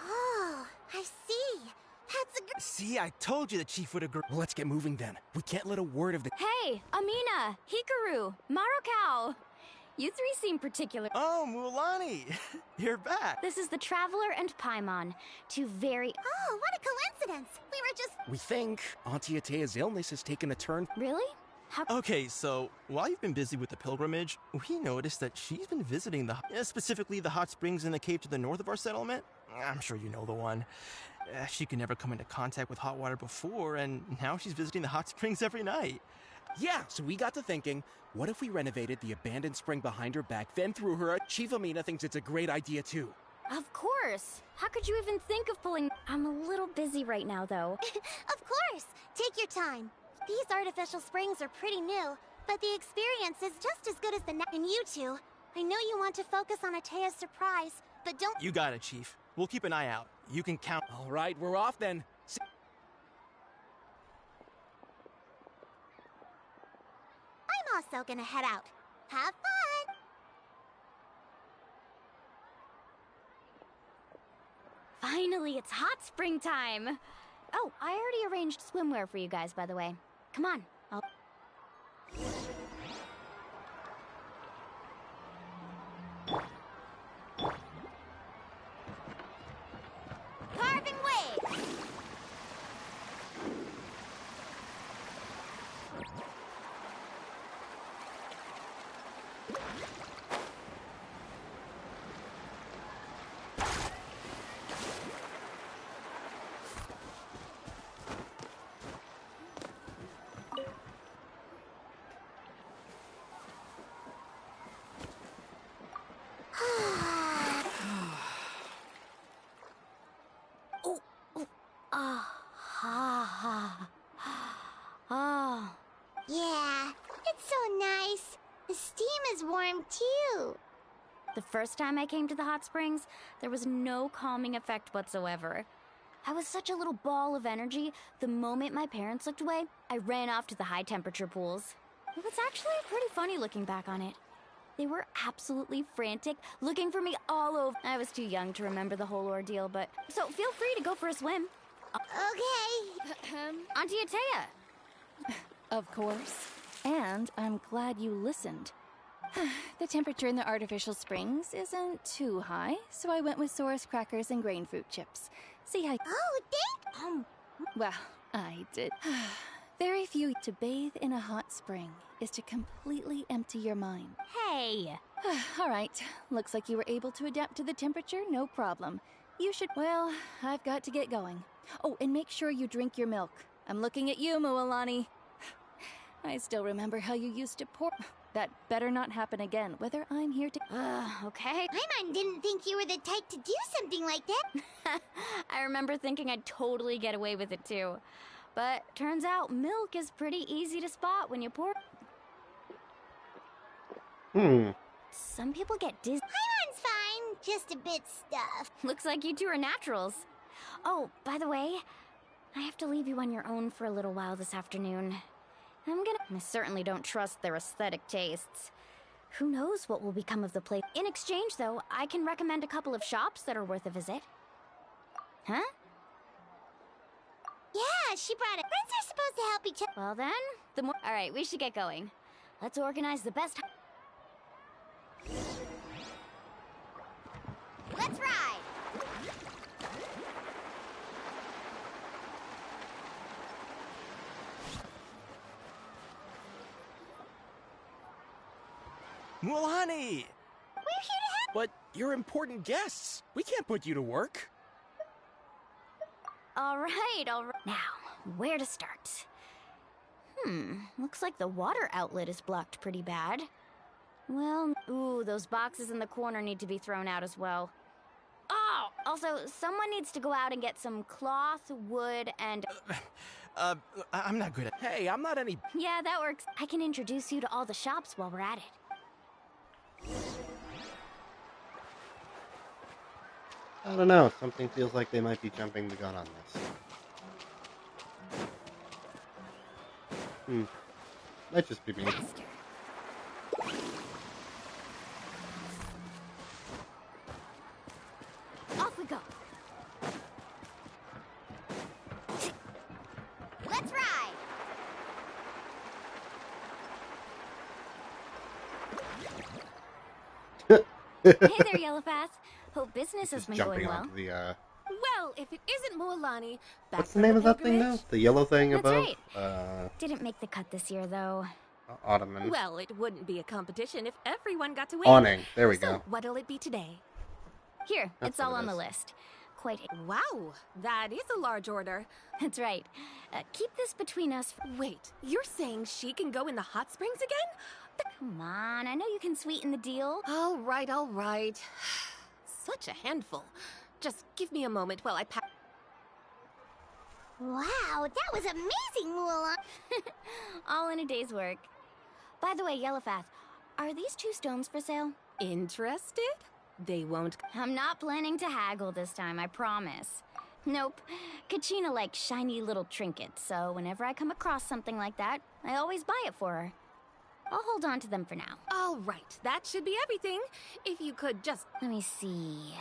Oh, I see. That's a good... See, I told you the chief would agree. Well, let's get moving then. We can't let a word of the... Hey, Amina, Hikaru, Marukao. You three seem particular. Oh, Mulan, you're back. This is the Traveler and Paimon, two very... Oh, what a coincidence. We were just... We think Auntie Atea's illness has taken a turn. Really? How... Okay, so while you've been busy with the pilgrimage, we noticed that she's been visiting specifically the hot springs in the cave to the north of our settlement. I'm sure you know the one. She could never come into contact with hot water before, and now she's visiting the hot springs every night. Yeah, so we got to thinking, what if we renovated the abandoned spring behind her back, then threw her? Chief Amina thinks it's a great idea too. Of course. How could you even think of pulling... I'm a little busy right now, though. Of course. Take your time. These artificial springs are pretty new, but the experience is just as good as the And you two, I know you want to focus on Atea's surprise, but don't... You got it, Chief. We'll keep an eye out. You can count... All right, we're off then. I'm also gonna head out. Have fun! Finally, it's hot spring time! Oh, I already arranged swimwear for you guys, by the way. Come on, I'll... Carving waves! Oh. Yeah, it's so nice. The steam is warm too. The first time I came to the hot springs, there was no calming effect whatsoever. I was such a little ball of energy, the moment my parents looked away, I ran off to the high-temperature pools. It was actually pretty funny looking back on it. They were absolutely frantic, looking for me all over. I was too young to remember the whole ordeal, but... So feel free to go for a swim. Okay. Auntie Atea. Of course. And I'm glad you listened. The temperature in the artificial springs isn't too high, so I went with Saurus crackers and grain fruit chips. See how... Oh, thank... Well, I did. Very few... To bathe in a hot spring is to completely empty your mind. Hey! All right. Looks like you were able to adapt to the temperature, no problem. You should... Well, I've got to get going. Oh, and make sure you drink your milk. I'm looking at you, Mualani. I still remember how you used to pour... That better not happen again, whether I'm here to... Okay. Paimon didn't think you were the type to do something like that. I remember thinking I'd totally get away with it, too. But turns out milk is pretty easy to spot when you pour... Some people get dizzy. Paimon's fine, just a bit stuffed. Looks like you two are naturals. Oh, by the way, I have to leave you on your own for a little while this afternoon. I certainly don't trust their aesthetic tastes. Who knows what will become of the place. In exchange, though, I can recommend a couple of shops that are worth a visit. Huh? Yeah, she brought it. Friends are supposed to help each other. Well then, the more... Alright, we should get going. Let's organize the best... Let's ride! Mualani! We're here to help. But you're important guests. We can't put you to work. Alright. Now, where to start? Looks like the water outlet is blocked pretty bad. Well, ooh, those boxes in the corner need to be thrown out as well. Also, someone needs to go out and get some cloth, wood, and... I'm not good at... Hey, I'm not any... Yeah, that works. I can introduce you to all the shops while we're at it. I don't know. Something feels like they might be jumping the gun on this. Might just be me. Off we go. Let's ride! Hey there, Yellowfast. Hope business has been Jumping going well. onto the, Well, if it isn't Mualani, back what's the from name of that thing pilgrimage. now? The yellow thing That's above? right. Didn't make the cut this year, though. Ottoman. Well, it wouldn't be a competition if everyone got to win. Awning. There we So, go. what'll it be today? Here, That's it's all what it on the is. list. Quite. Wow, that is a large order. That's right. Keep this between us. Wait, you're saying she can go in the hot springs again? Come on, I know you can sweeten the deal. All right, all right. Such a handful. Just give me a moment while I pack. Wow, that was amazing, Mulan! All in a day's work. By the way, Yellowfast, are these 2 stones for sale? Interested? They won't. I'm not planning to haggle this time, I promise. Nope. Kachina likes shiny little trinkets, so whenever I come across something like that, I always buy it for her. I'll hold on to them for now. All right, that should be everything. If you could just... Let me see...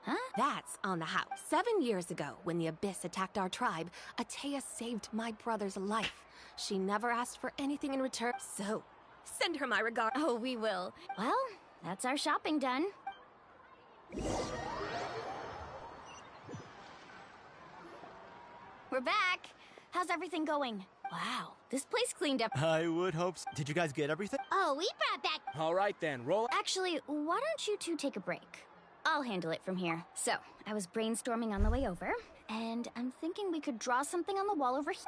Huh? That's on the house. 7 years ago, when the Abyss attacked our tribe, Atea saved my brother's life. She never asked for anything in return, so send her my regard. Oh, we will. Well, that's our shopping done. We're back. How's everything going? Wow, this place cleaned up. I would hope so. Did you guys get everything? Oh, we brought back... All right then, roll... Actually, why don't you 2 take a break? I'll handle it from here. So, I was brainstorming on the way over, and I'm thinking we could draw something on the wall over here.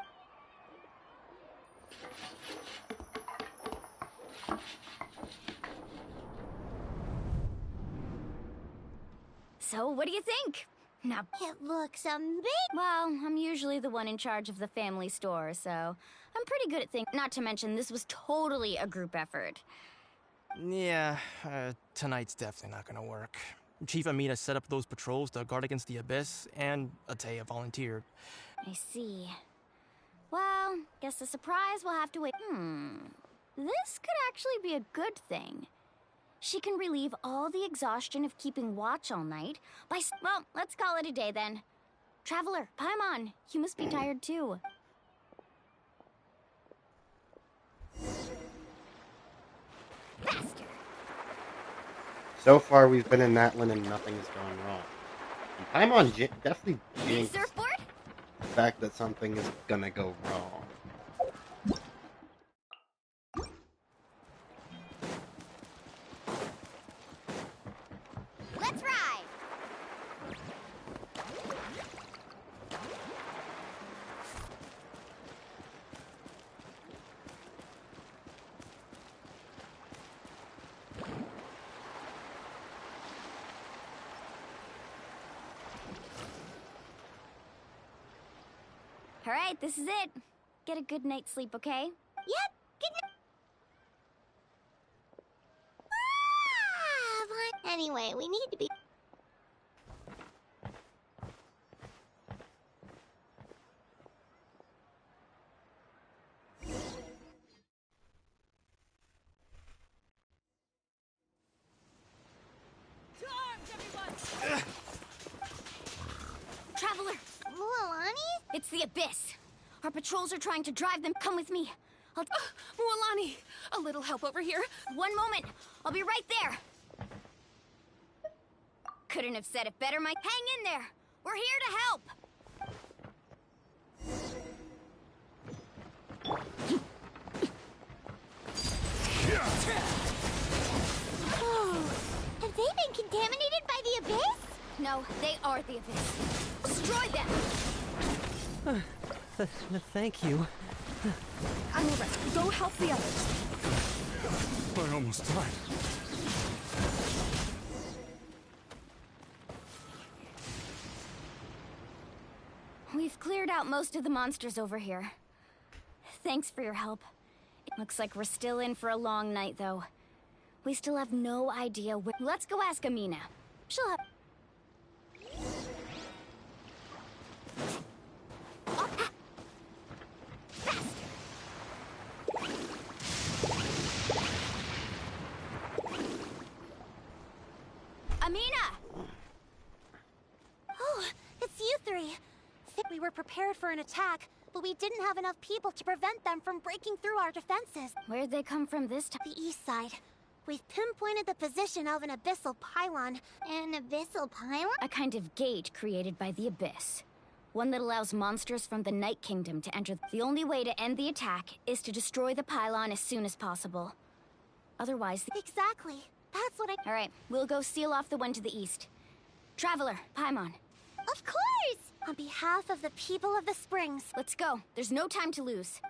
So, what do you think? Now, It looks amazing! well, I'm usually the one in charge of the family store, so I'm pretty good at things. Not to mention, this was totally a group effort. Yeah, tonight's definitely not gonna work. Chief Amina set up those patrols to guard against the Abyss, and Atea volunteered. I see. Well, guess the surprise will have to wait. This could actually be a good thing. She can relieve all the exhaustion of keeping watch all night by... Well, let's call it a day then. Traveler, Paimon, you must be tired too. Faster! So far, we've been in Natlin and nothing's gone wrong. And Paimon definitely jinxed Surfboard? the fact that something is gonna go wrong. Let's ride! All right, this is it. Get a good night's sleep, okay? Yep, good night. Fine. Anyway, we need to be... Traveler, Mualani? it's the Abyss. Our patrols are trying to drive them. Come with me. Mualani, a little help over here. One moment. I'll be right there. Couldn't have said it better, Mike. Hang in there. We're here to help. Oh, have they been contaminated by the Abyss? No, they are the Abyss. Destroy them! Thank you. I'm all right. Go help the others. I almost died. We've cleared out most of the monsters over here. Thanks for your help. It looks like we're still in for a long night, though. We still have no idea where— Let's go ask Amina. She'll have— Amina! Oh, it's you three. We were prepared for an attack, but we didn't have enough people to prevent them from breaking through our defenses. Where'd they come from this time? The east side. We've pinpointed the position of an abyssal pylon. An abyssal pylon? A kind of gate created by the Abyss. One that allows monsters from the Night Kingdom to enter. The only way to end the attack is to destroy the pylon as soon as possible. Otherwise— Exactly. That's what I— Alright, we'll go seal off the one to the east. Traveler, Paimon. Of course! On behalf of the people of the Springs. Let's go. There's no time to lose.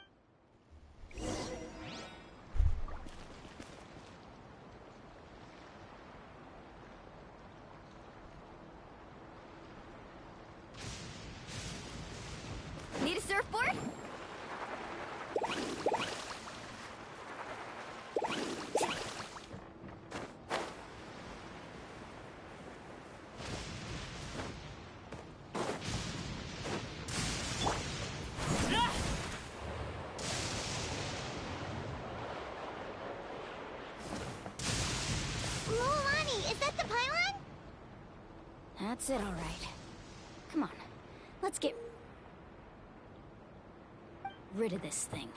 Need a surfboard? Mulani, is that the pylon? That's it, all right. Come on, let's get rid of this thing.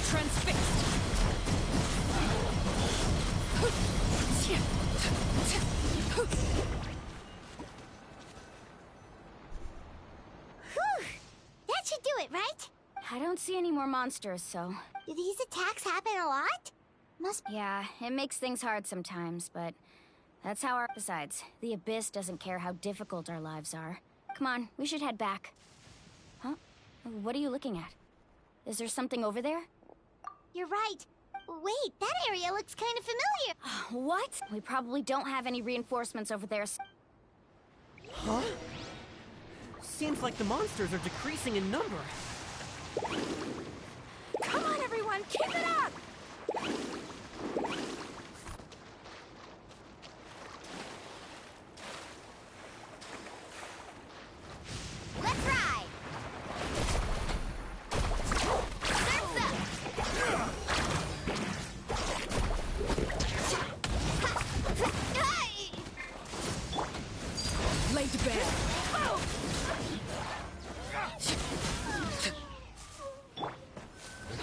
Transfixed. Whew! That should do it, right? I don't see any more monsters, so... Do these attacks happen a lot? Yeah, it makes things hard sometimes, but that's how our— Besides, the Abyss doesn't care how difficult our lives are. Come on, we should head back. Huh? What are you looking at? Is there something over there? You're right. Wait, that area looks kind of familiar. What? We probably don't have any reinforcements over there. Huh? Seems like the monsters are decreasing in number. Come on, everyone, keep it up! Let's ride! Laid to bed.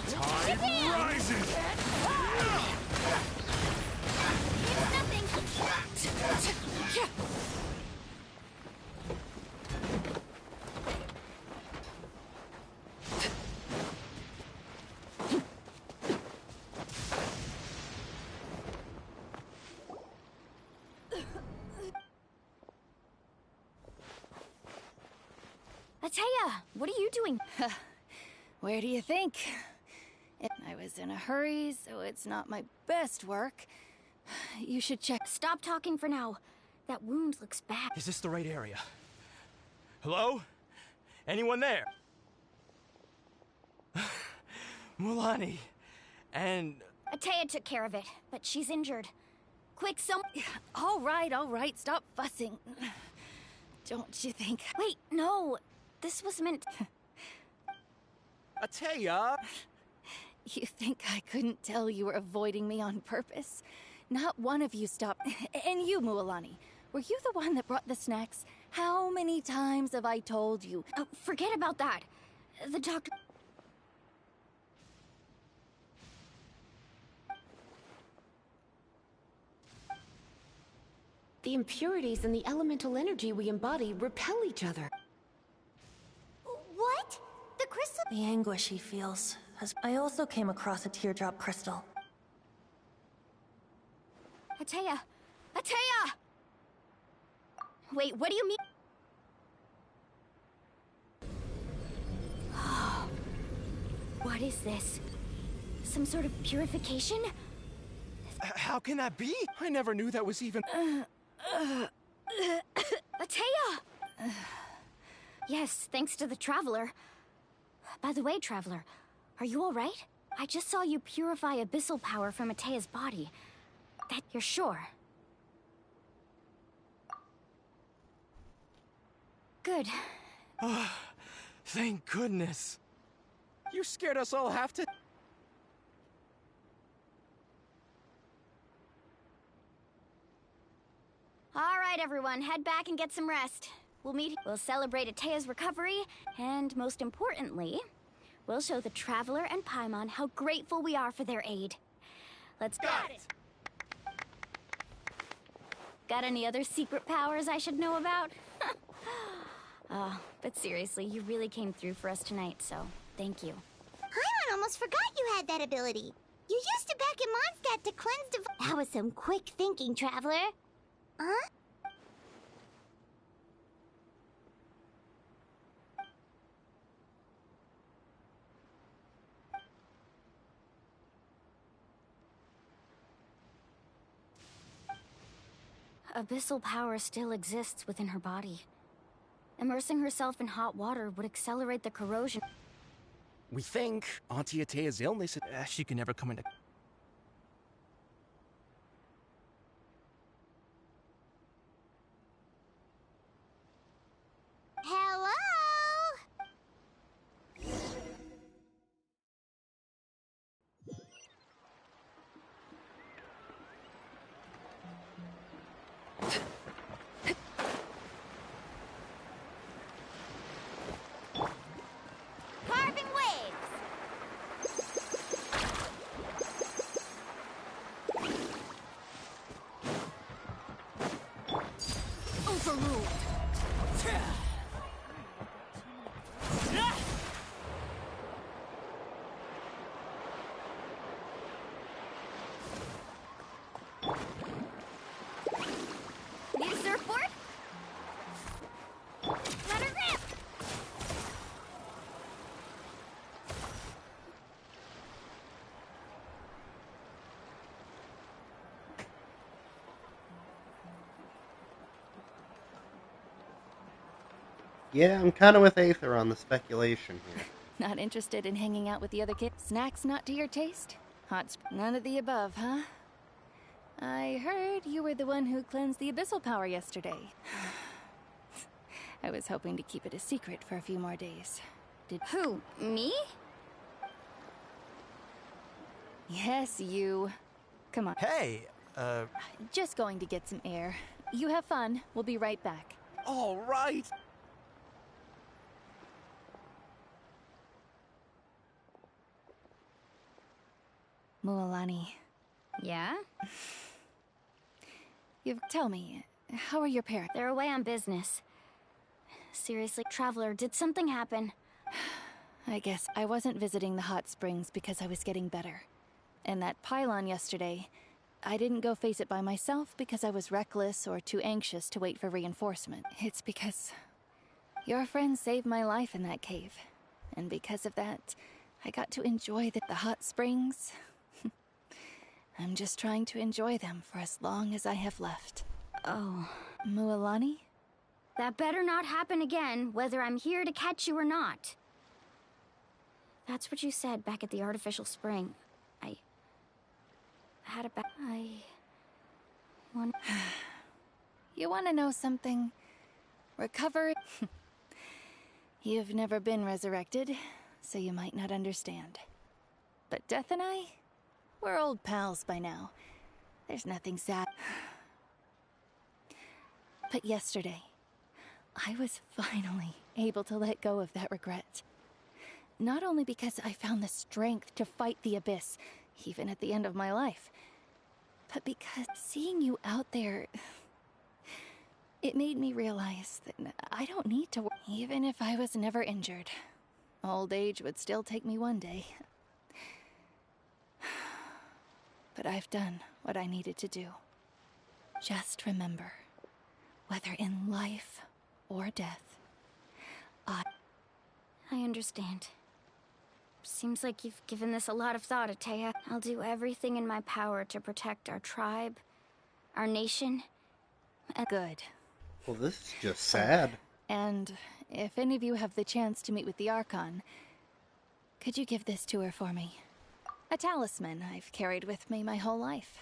Tide rises! Ataya, what are you doing? Where do you think? I was in a hurry, so it's not my best work. You should check. Stop talking for now. That wound looks bad. Is this the right area? Hello? Anyone there? Mulani. And... Ataya took care of it, but she's injured. Quick, All right, stop fussing. Don't you think... Wait, no. This was meant... Ataya! You think I couldn't tell you were avoiding me on purpose? Not one of you stopped. And you, Mualani, were you the one that brought the snacks? How many times have I told you? Oh, forget about that. The doctor... The impurities and the elemental energy we embody repel each other. What? The crystal? The anguish he feels. I also came across a teardrop crystal. Ataya! Ataya! Wait, what do you mean? What is this? Some sort of purification? How can that be? I never knew that was even... Atea! Yes, thanks to the Traveler. By the way, Traveler, are you alright? I just saw you purify abyssal power from Atea's body. That you're sure? Good. Oh, thank goodness. You scared us all half to... Alright, everyone, head back and get some rest. We'll celebrate Atea's recovery, and most importantly, we'll show the Traveler and Paimon how grateful we are for their aid. Let's go. Got it! Got any other secret powers I should know about? But seriously, you really came through for us tonight, so thank you. Paimon almost forgot you had that ability. You used it back in Mondstadt to cleanse That was some quick thinking, Traveler. Huh? Abyssal power still exists within her body. Immersing herself in hot water would accelerate the corrosion. We think Auntie Atea's illness... She can never come into... Hello? Carving waves! Overruled! Need a surfboard? Let her rip! Yeah, I'm kind of with Aether on the speculation here. Not interested in hanging out with the other kids? Snacks not to your taste? None of the above, huh? I heard you were the one who cleansed the abyssal power yesterday. I was hoping to keep it a secret for a few more days. Who? Me? Yes, you. Come on. Hey, Just going to get some air. You have fun. We'll be right back. All right. Mualani. Yeah? Tell me, how are your parents? They're away on business. Seriously, Traveler, did something happen? I guess I wasn't visiting the hot springs because I was getting better. And that pylon yesterday, I didn't go face it by myself because I was reckless or too anxious to wait for reinforcement. It's because your friend saved my life in that cave. And because of that, I got to enjoy the hot springs. I'm just trying to enjoy them for as long as I have left. Oh. Mualani? That better not happen again, whether I'm here to catch you or not. That's what you said back at the artificial spring. I had You want to know something? Recovery? You've never been resurrected, so you might not understand. But Death and I, we're old pals by now. There's nothing sad. But yesterday, I was finally able to let go of that regret. Not only because I found the strength to fight the abyss, even at the end of my life, but because seeing you out there, it made me realize that I don't need to worry. Even if I was never injured, old age would still take me one day. But I've done what I needed to do. Just remember, whether in life or death, I understand. Seems like you've given this a lot of thought, Atea. I'll do everything in my power to protect our tribe, our nation. Good. Well, this is just sad. And if any of you have the chance to meet with the Archon, could you give this to her for me? A talisman I've carried with me my whole life.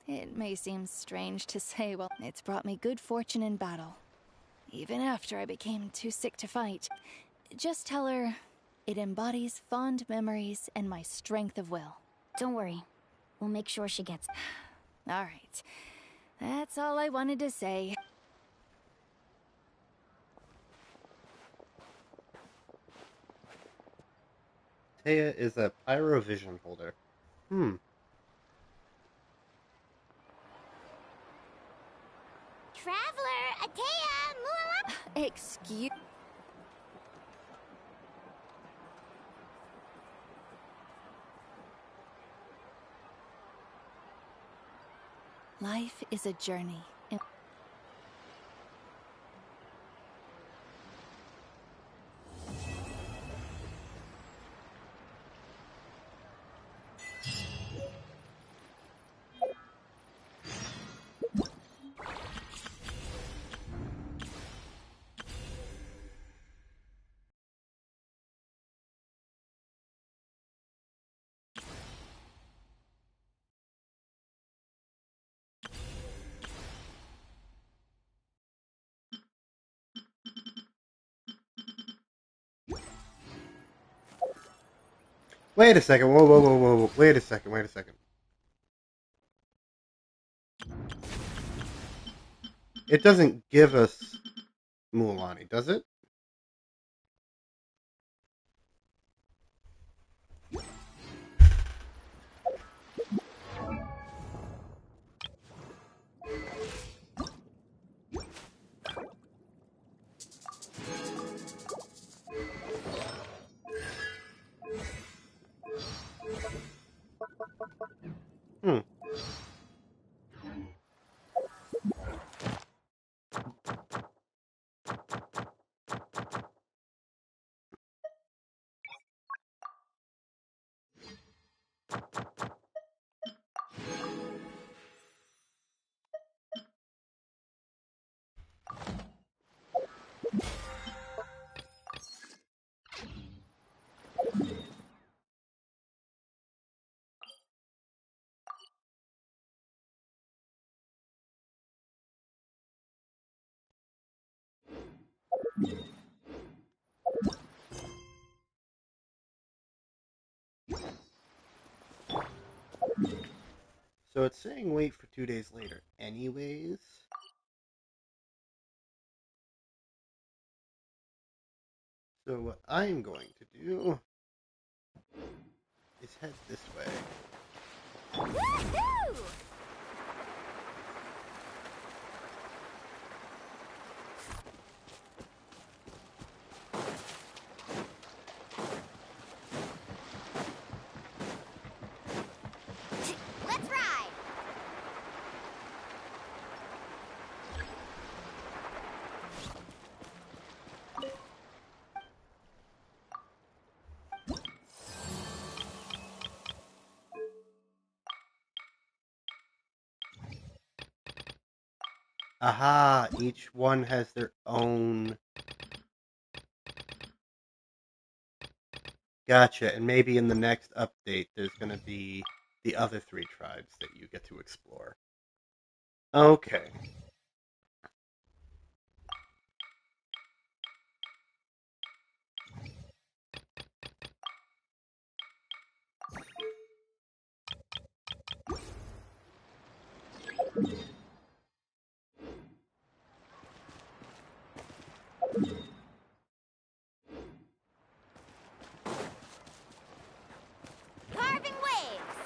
It may seem strange to say, well, it's brought me good fortune in battle. Even after I became too sick to fight. Just tell her it embodies fond memories and my strength of will. Don't worry. We'll make sure she gets... All right. That's all I wanted to say. Taya is a pyrovision holder. Traveler, Atea, Muala. Excuse... Life is a journey. Wait a second. Whoa, whoa, whoa, whoa, whoa. Wait a second. Wait a second. It doesn't give us Mualani, does it? Hmm. So it's saying wait for 2 days later. Anyways. So what I'm going to do is head this way. Woohoo! Let's ride! Aha! Each one has their own... Gotcha, and maybe in the next update there's going to be the other 3 tribes that you get to explore. Okay. Carving waves!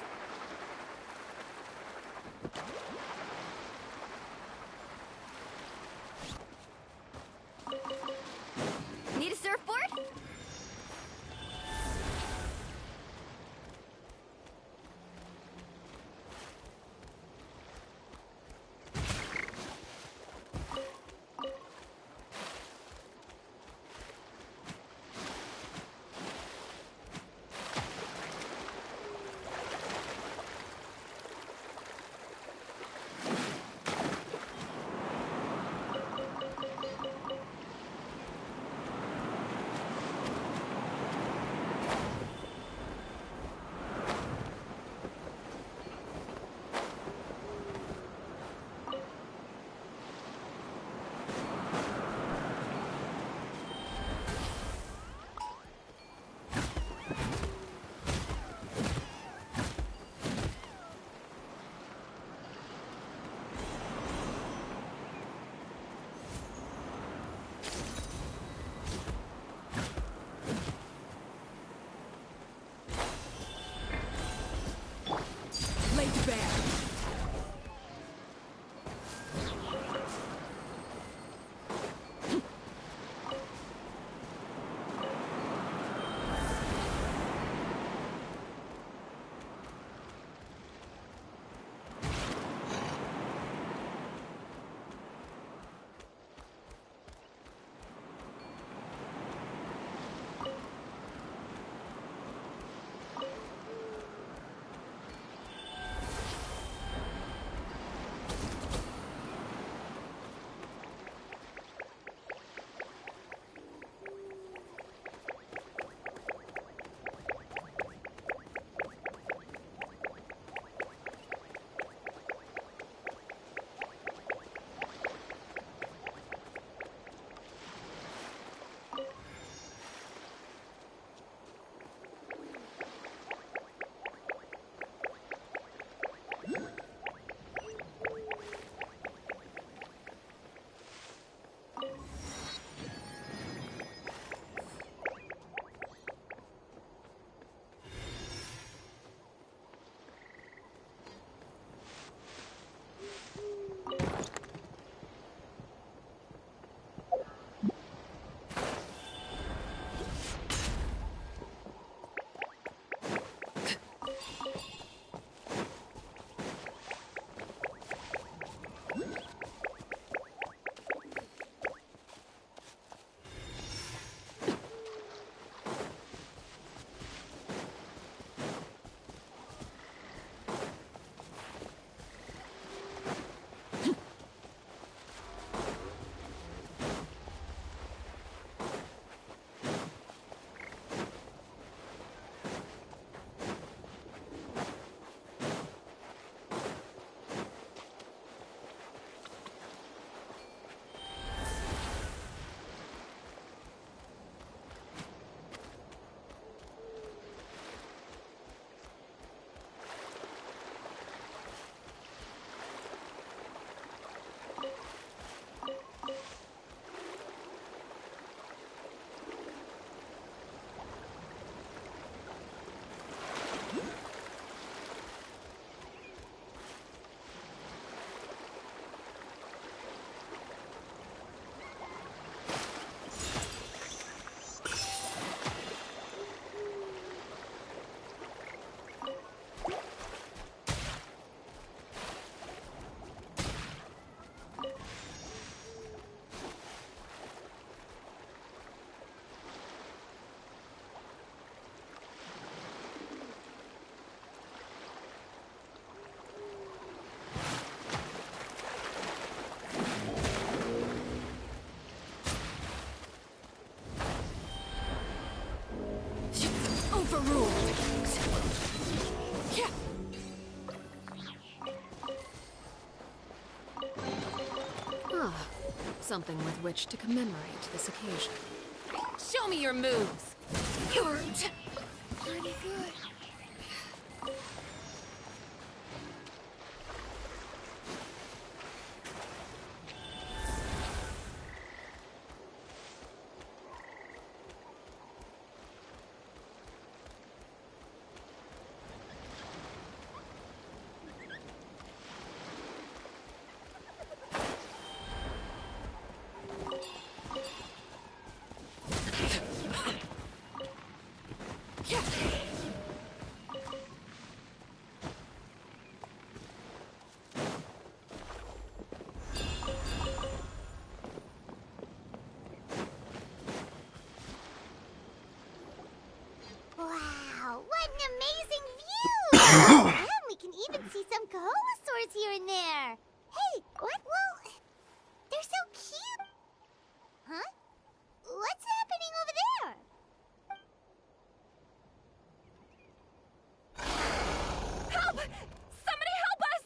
Something with which to commemorate this occasion. Show me your moves! You're pretty good. Wow, what an amazing view! And we can even see some Kaholosaurs here and there. Hey, what? Well, they're so cute. Huh? What's happening over there? Help! Somebody help us!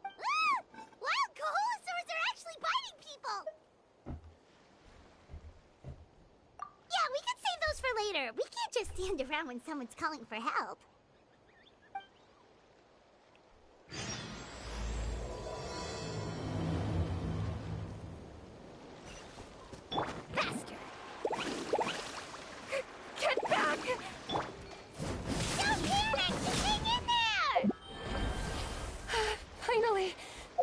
Ah! Wild Kaholosaurs are actually biting people! Yeah, we could save those for later. We can't just stand around when someone's calling for help. Faster! Get back! Don't panic! Just hang in there! Finally!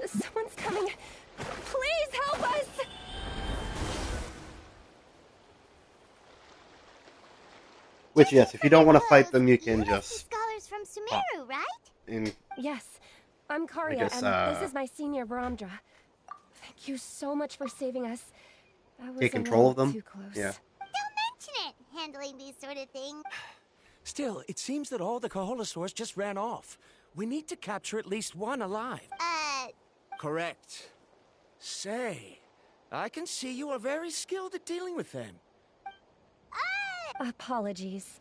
Someone's coming! Please help us! Which, yes, if you don't want to fight them, you can just... Scholars from Sumeru, right? In, Yes, I'm Karya, guess, and this is my senior Baramdra. Thank you so much for saving us. That was take a control little of them. too close. Yeah. Don't mention it! Handling these sort of things. Still, it seems that all the Kaholosaurs just ran off. We need to capture at least one alive. Correct. Say, I can see you are very skilled at dealing with them. Apologies.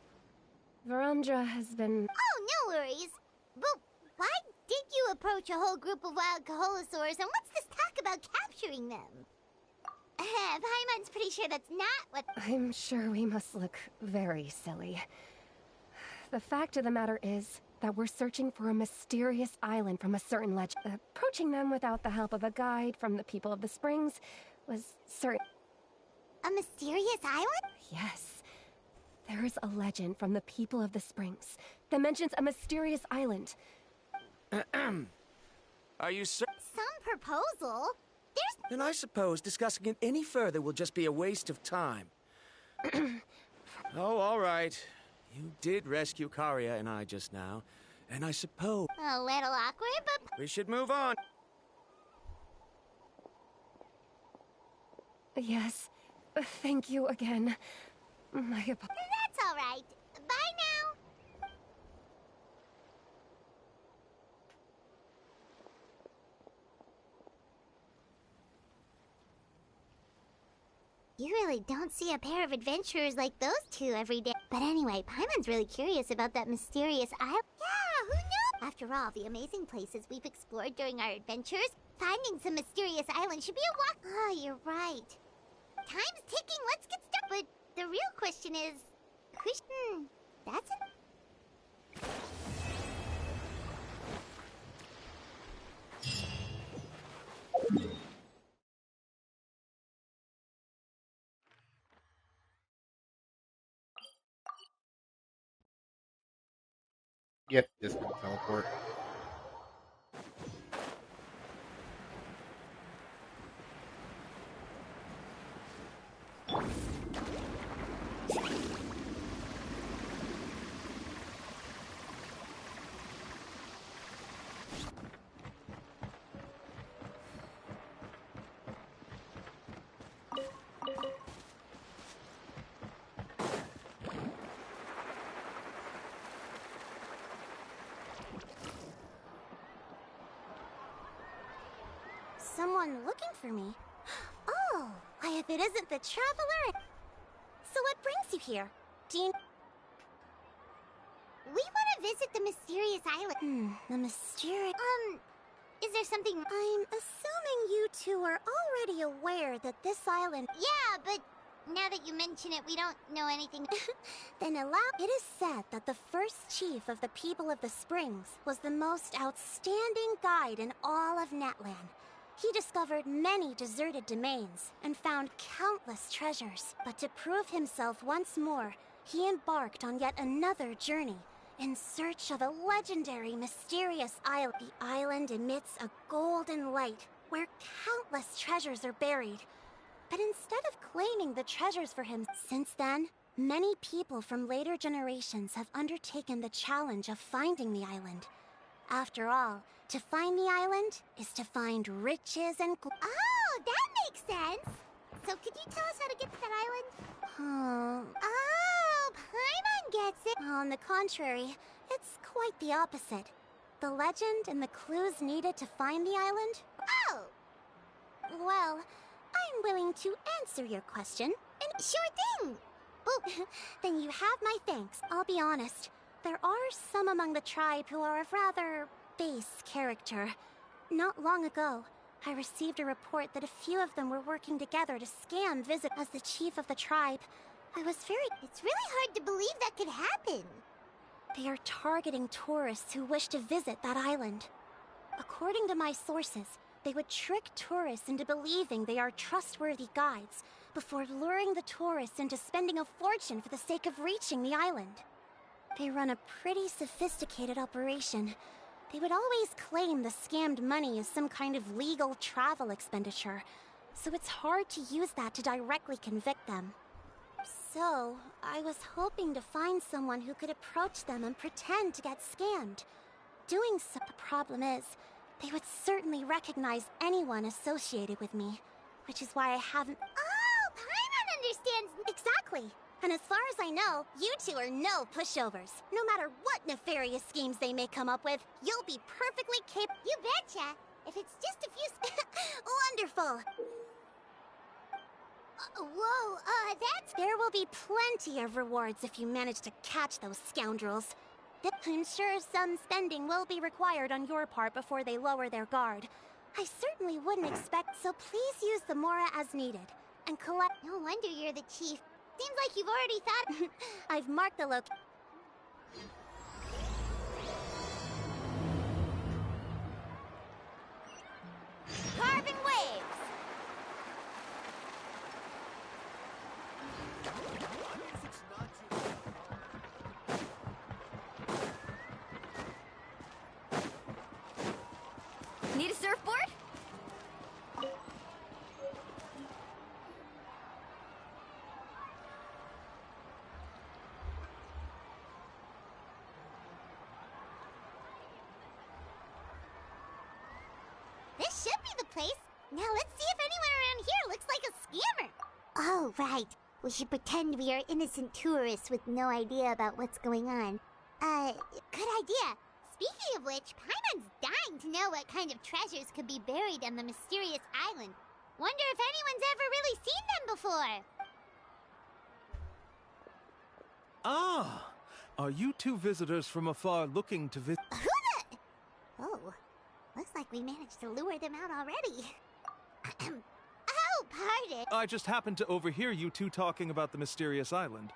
Varamdra has been... Oh, no worries. But why did you approach a whole group of wild Kaholosaurs, and what's this talk about capturing them? Paimon's pretty sure that's not what... I'm sure we must look very silly. The fact of the matter is that we're searching for a mysterious island from a certain legend. Approaching them without the help of a guide from the people of the Springs was certain... A mysterious island? Yes. There is a legend from the people of the Springs that mentions a mysterious island. Are you certain? Some proposal? Then I suppose discussing it any further will just be a waste of time. Oh, all right. You did rescue Karya and I just now, and I suppose... A little awkward, but... We should move on. Yes. Thank you again. My apologies. That's all right. Bye now. You really don't see a pair of adventurers like those two every day. But anyway, Paimon's really curious about that mysterious island. Yeah, who knew? After all, the amazing places we've explored during our adventures, finding some mysterious island should be a walk. Oh, you're right. Time's ticking, let's get started. But the real question is... that's it. Yep, just teleport. Someone looking for me. Oh, why if it isn't the Traveler? So what brings you here? Do you... We want to visit the mysterious island. The mysterious... Is there something... I'm assuming you two are already aware that this island... Yeah, but now that you mention it, we don't know anything. Then allow... It is said that the first chief of the people of the Springs was the most outstanding guide in all of Netland. He discovered many deserted domains and found countless treasures. But to prove himself once more, he embarked on yet another journey in search of a legendary, mysterious island. The island emits a golden light where countless treasures are buried. But instead of claiming the treasures for him, since then, many people from later generations have undertaken the challenge of finding the island. After all, to find the island is to find riches and... Oh, that makes sense! So could you tell us how to get to that island? Oh, Paimon gets it! On the contrary, it's quite the opposite. The legend and the clues needed to find the island? Oh! Well, I'm willing to answer your question. And sure thing! Oh, then you have my thanks. I'll be honest. There are some among the tribe who are of rather base character. Not long ago, I received a report that a few of them were working together to scam visit. As the chief of the tribe, I was very... It's really hard to believe that could happen. They are targeting tourists who wish to visit that island. According to my sources, they would trick tourists into believing they are trustworthy guides before luring the tourists into spending a fortune for the sake of reaching the island. They run a pretty sophisticated operation. They would always claim the scammed money is some kind of legal travel expenditure, so it's hard to use that to directly convict them. So, I was hoping to find someone who could approach them and pretend to get scammed. Doing so, the problem is, they would certainly recognize anyone associated with me, which is why I haven't... Oh, Paimon understands... Exactly! And as far as I know, you two are no pushovers. No matter what nefarious schemes they may come up with, you'll be perfectly capable... You betcha! If it's just a few... Wonderful! Whoa, that's... There will be plenty of rewards if you manage to catch those scoundrels. I'm sure some spending will be required on your part before they lower their guard. I certainly wouldn't expect, so please use the Mora as needed. And collect... No wonder you're the chief. Seems like you've already thought... I've marked the location. Carving waves! Need a surfboard? This should be the place. Now let's see if anyone around here looks like a scammer. Oh, right. We should pretend we are innocent tourists with no idea about what's going on. Good idea. Speaking of which, Paimon's dying to know what kind of treasures could be buried on the mysterious island. Wonder if anyone's ever really seen them before. Ah! Are you two visitors from afar looking to visit? Oh, looks like we managed to lure them out already. Oh, pardon. I just happened to overhear you two talking about the mysterious island.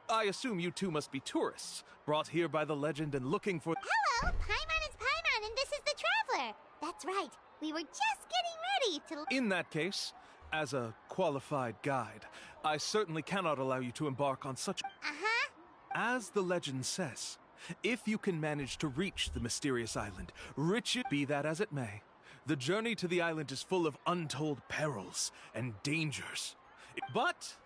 I assume you two must be tourists, brought here by the legend and looking for... Hello, Paimon is Paimon, and this is the Traveler. That's right. We were just getting ready to... In that case, as a qualified guide, I certainly cannot allow you to embark on such... Uh-huh. As the legend says, if you can manage to reach the mysterious island, rich it be that as it may, the journey to the island is full of untold perils and dangers. But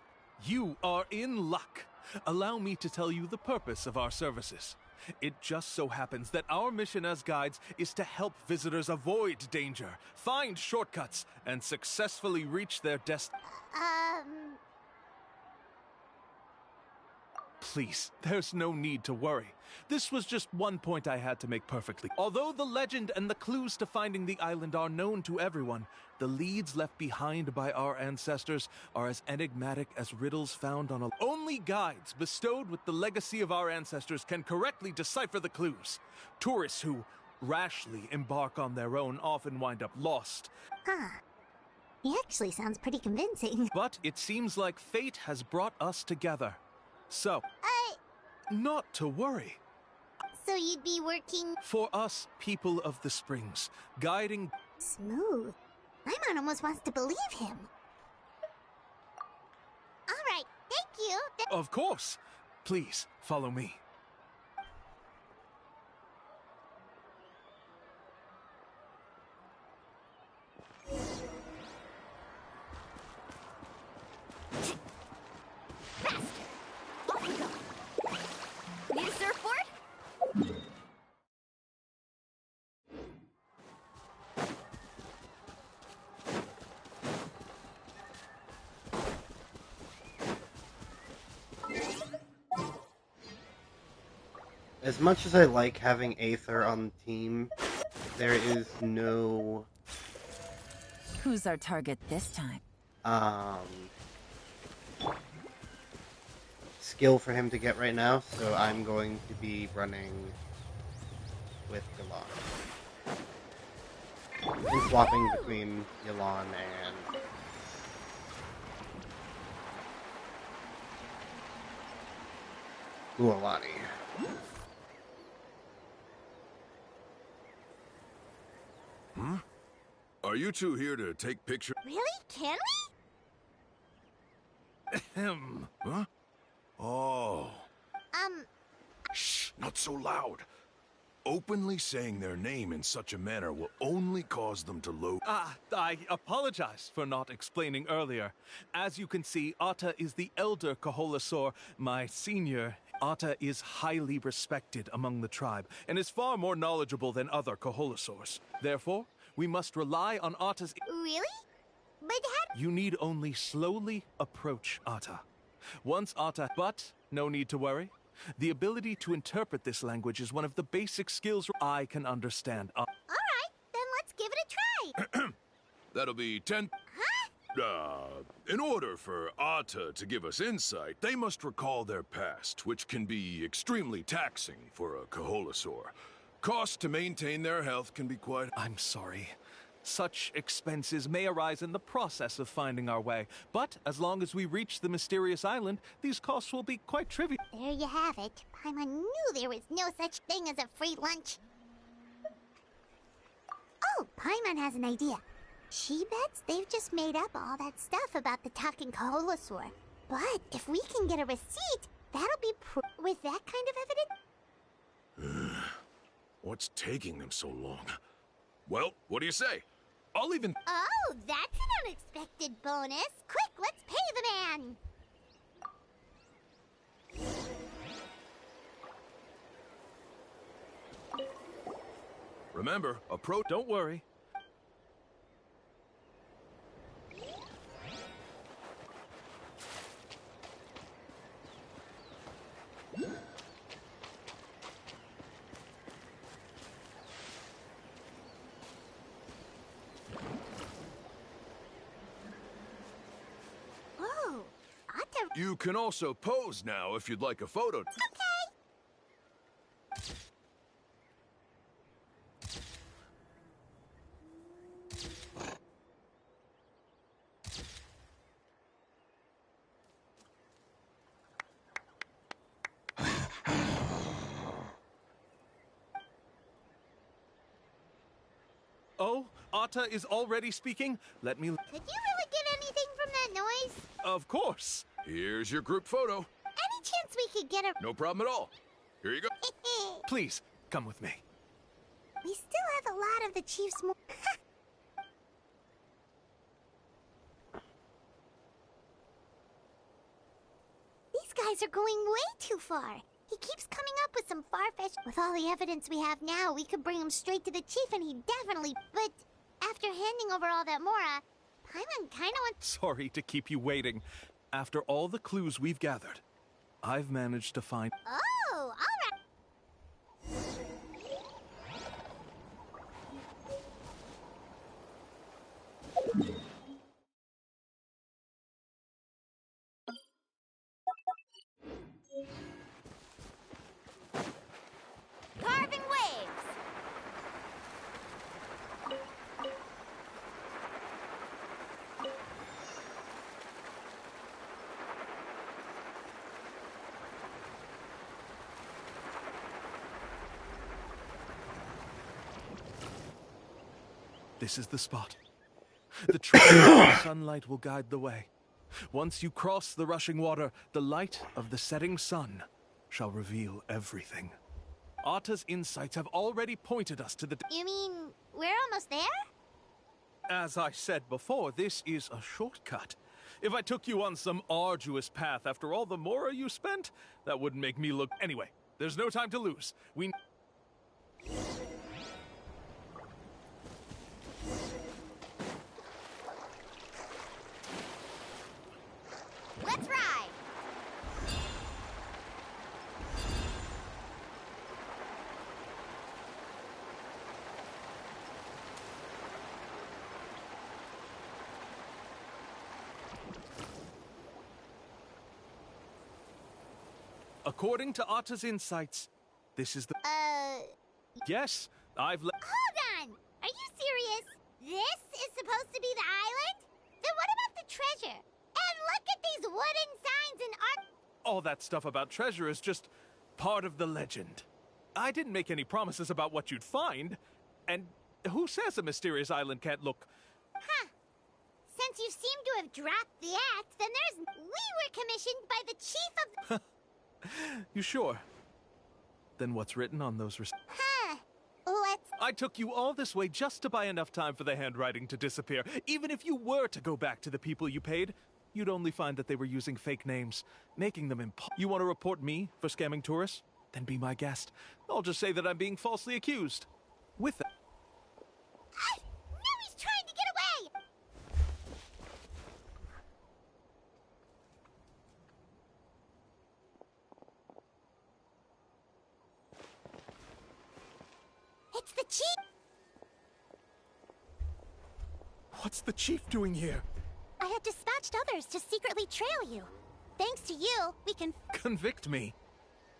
you are in luck. Allow me to tell you the purpose of our services. It just so happens that our mission as guides is to help visitors avoid danger, find shortcuts, and successfully reach their Please, there's no need to worry. This was just one point I had to make perfectly. Although the legend and the clues to finding the island are known to everyone, the leads left behind by our ancestors are as enigmatic as riddles found on a... Only guides bestowed with the legacy of our ancestors can correctly decipher the clues. Tourists who rashly embark on their own often wind up lost. Huh. He actually sounds pretty convincing. But it seems like fate has brought us together. So, not to worry. So you'd be working... For us, people of the Springs, guiding... Smooth. Paimon almost wants to believe him. Alright, thank you. Of course. Please, follow me. Off we go. Need a surfboard? As much as I like having Aether on the team, there is no Who's our target this time? skill for him to get right now, so I'm going to be running with Yelan. And swapping between Yelan and Mualani. Hmm? Are you two here to take pictures? Really? Can we? Ahem. Huh? Oh. Shh, not so loud. Openly saying their name in such a manner will only cause them to load. I apologize for not explaining earlier. As you can see, Atta is the elder Kaholasaur, my senior. Atta is highly respected among the tribe, and is far more knowledgeable than other Kaholasaurs. Therefore, we must rely on Atta's... Really? But how... You need only slowly approach Atta. Once Atta... But, no need to worry. The ability to interpret this language is one of the basic skills I can understand. Alright, then let's give it a try. That'll be 10... in order for Atta to give us insight, they must recall their past, which can be extremely taxing for a Kaholasaur. Cost to maintain their health can be quite... I'm sorry. Such expenses may arise in the process of finding our way, but as long as we reach the mysterious island, these costs will be quite trivial. There you have it. Paimon knew there was no such thing as a free lunch. Oh, Paimon has an idea. She bets they've just made up all that stuff about the talking Kaholasaur. But if we can get a receipt, that'll be with that kind of evidence. What's taking them so long? Well, what do you say? I'll even... Oh, that's an unexpected bonus. Quick, let's pay the man. Remember, approach... Don't worry. You can also pose now if you'd like a photo. Okay. Oh, Atta is already speaking? Let me... Did you really get anything from that noise? Of course. Here's your group photo. Any chance we could get a... No problem at all. Here you go. Please, come with me. We still have a lot of the chief's more... These guys are going way too far. He keeps coming up with some far-fetched... With all the evidence we have now, we could bring him straight to the chief and he'd definitely... But after handing over all that Mora, Paimon kinda wants... Sorry to keep you waiting. After all the clues we've gathered, I've managed to find... Oh, all right. Carving waves. This is the spot. The trail sunlight will guide the way. Once you cross the rushing water, the light of the setting sun shall reveal everything. Arta's insights have already pointed us to the... You mean we're almost there? As I said before, this is a shortcut. If I took you on some arduous path after all the Mora you spent, that wouldn't make me look... Anyway, there's no time to lose. We... Let's ride! According to Arta's insights, this is the... Yes, I've Hold on! Are you serious? This is supposed to be the island? Then what about the treasure? And look at these wooden signs and art... All that stuff about treasure is just part of the legend. I didn't make any promises about what you'd find. And who says a mysterious island can't look... Huh. Since you seem to have dropped the act, then there's... We were commissioned by the chief of... You sure? Then what's written on those Huh. Let's... I took you all this way just to buy enough time for the handwriting to disappear. Even if you were to go back to the people you paid, you'd only find that they were using fake names, making them You want to report me for scamming tourists? Then be my guest. I'll just say that I'm being falsely accused. With that... No, he's trying to get away! It's the chief! What's the chief doing here? I had dispatched others to secretly trail you. Thanks to you, we can... Convict me.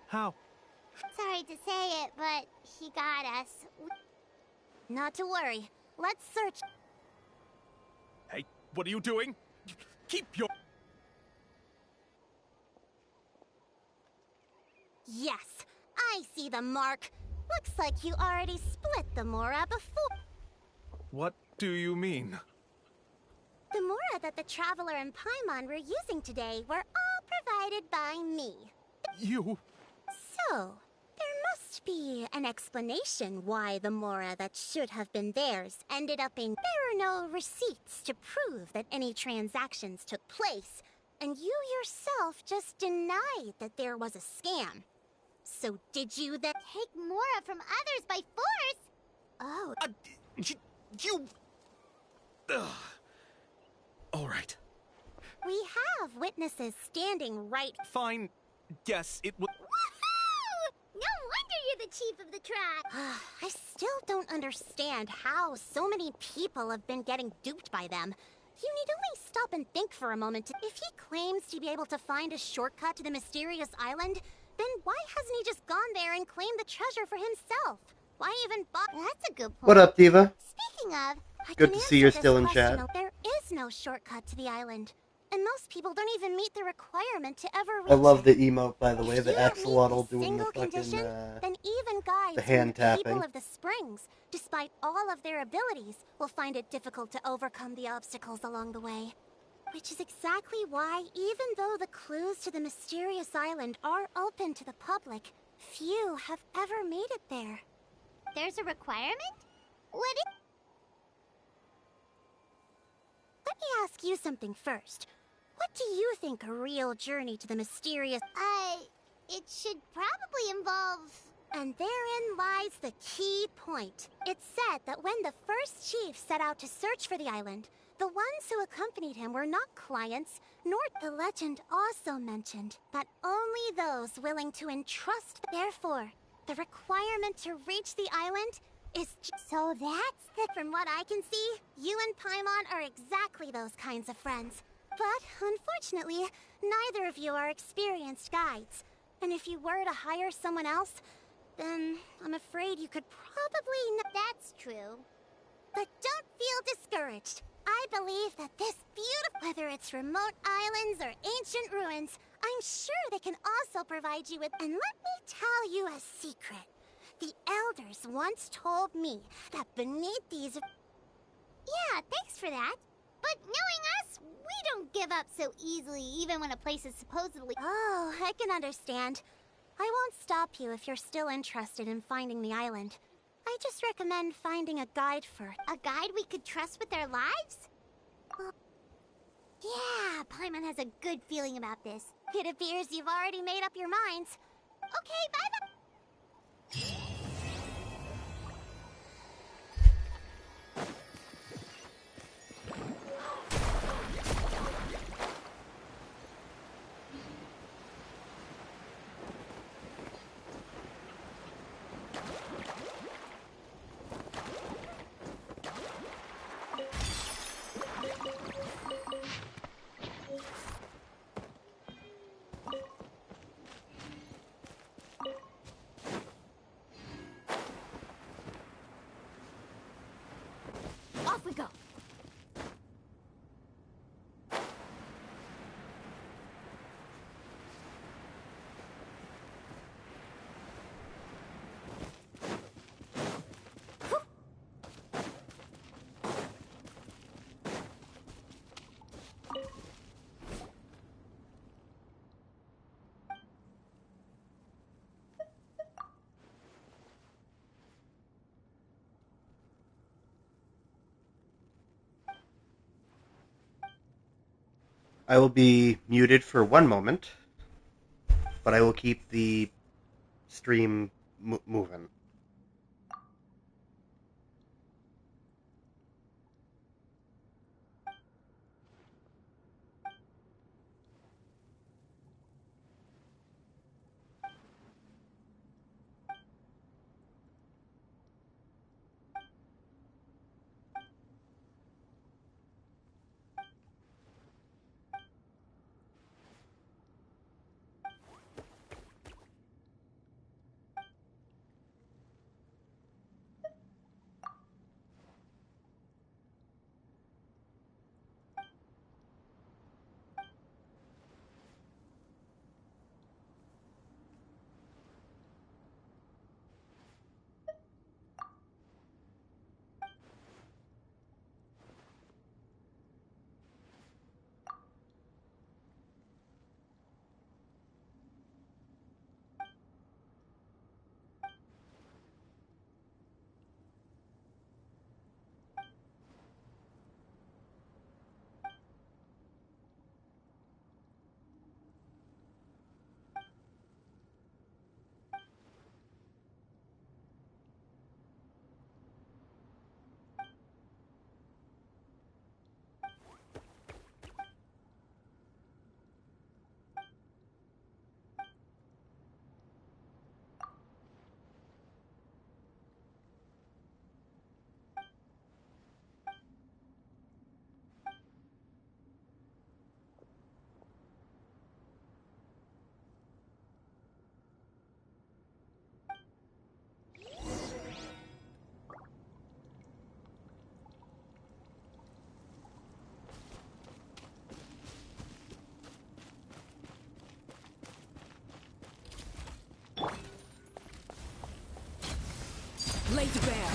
How? Sorry to say it, but he got us. Not to worry. Let's search... Hey, what are you doing? Keep your... Yes, I see the mark. Looks like you already split the Mora before. What do you mean? The Mora that the Traveler and Paimon were using today were all provided by me. You... So, there must be an explanation why the Mora that should have been theirs ended up in... There are no receipts to prove that any transactions took place, and you yourself just denied that there was a scam. So did you then take Mora from others by force? Oh... You... All right. We have witnesses standing right... Fine. Yes, it would... Woohoo! No wonder you're the chief of the tribe! I still don't understand how so many people have been getting duped by them. You need only stop and think for a moment. If he claims to be able to find a shortcut to the mysterious island, then why hasn't he just gone there and claimed the treasure for himself? Why even bother? That's a good point. What up, Diva? Speaking of, Good to see you're still in chat. There is no shortcut to the island, and most people don't even meet the requirement to ever reach I love it. the emote, by the way, the axolotl doing the fucking, Then even guides the hand from the people tapping. of the springs, despite all of their abilities, will find it difficult to overcome the obstacles along the way. Which is exactly why, even though the clues to the mysterious island are open to the public, few have ever made it there. There's a requirement? Let me ask you something first. What do you think a real journey to the mysterious... it should probably involve... And therein lies the key point. It's said that when the first chief set out to search for the island, the ones who accompanied him were not clients, nor... The legend also mentioned that only those willing to entrust... Therefore, the requirement to reach the island is... So that's the... From what I can see, you and Paimon are exactly those kinds of friends. But, unfortunately, neither of you are experienced guides. And if you were to hire someone else, then I'm afraid you could probably... That's true. But don't feel discouraged. I believe that this beautiful... Whether it's remote islands or ancient ruins, I'm sure they can also provide you with... And let me tell you a secret. The elders once told me that beneath these... Yeah, thanks for that. But knowing us, we don't give up so easily, even when a place is supposedly... Oh, I can understand. I won't stop you if you're still interested in finding the island. I just recommend finding a guide first. A guide we could trust with their lives? Yeah, Paimon has a good feeling about this. It appears you've already made up your minds. Okay, bye-bye. Off we go. I will be muted for one moment, but I will keep the stream moving. Lay to bear.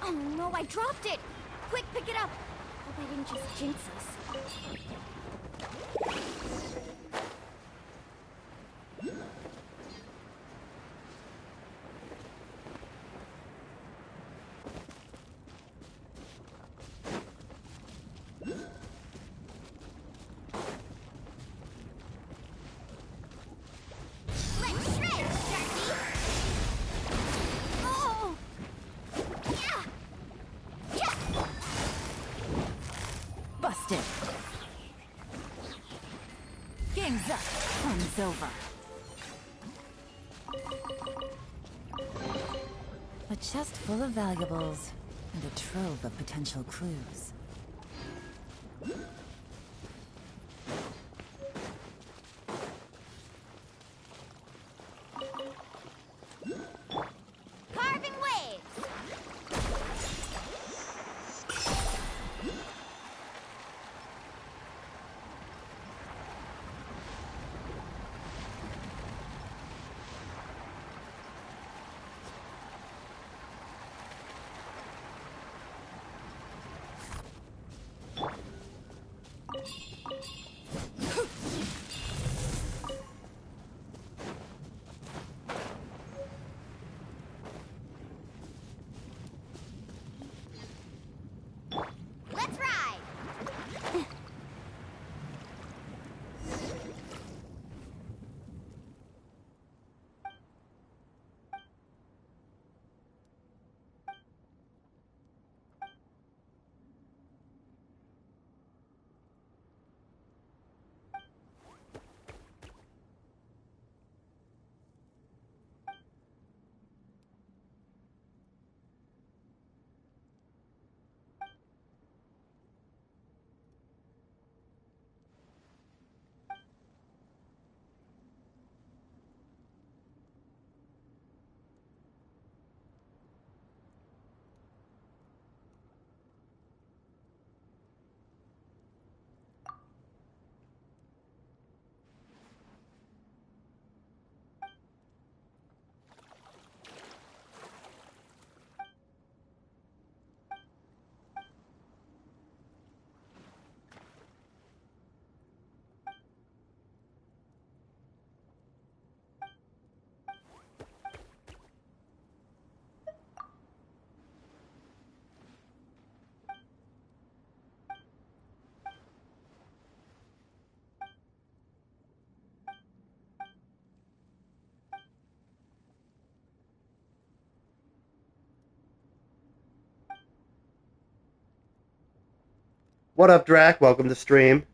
Oh no, I dropped it! Quick, pick it up! Hope I didn't just jinx us. stiff. Game's up. Fun's over. A chest full of valuables and a trove of potential clues. Carving waves! Let's ride! What up, Drac? Welcome to stream.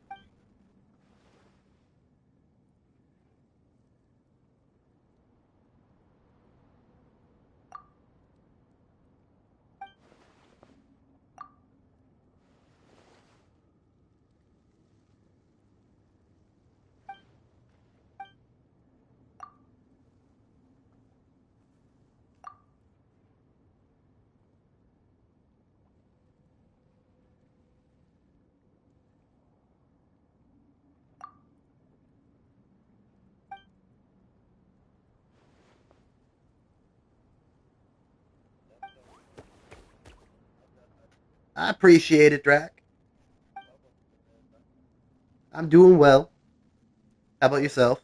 I appreciate it, Drac. I'm doing well. How about yourself?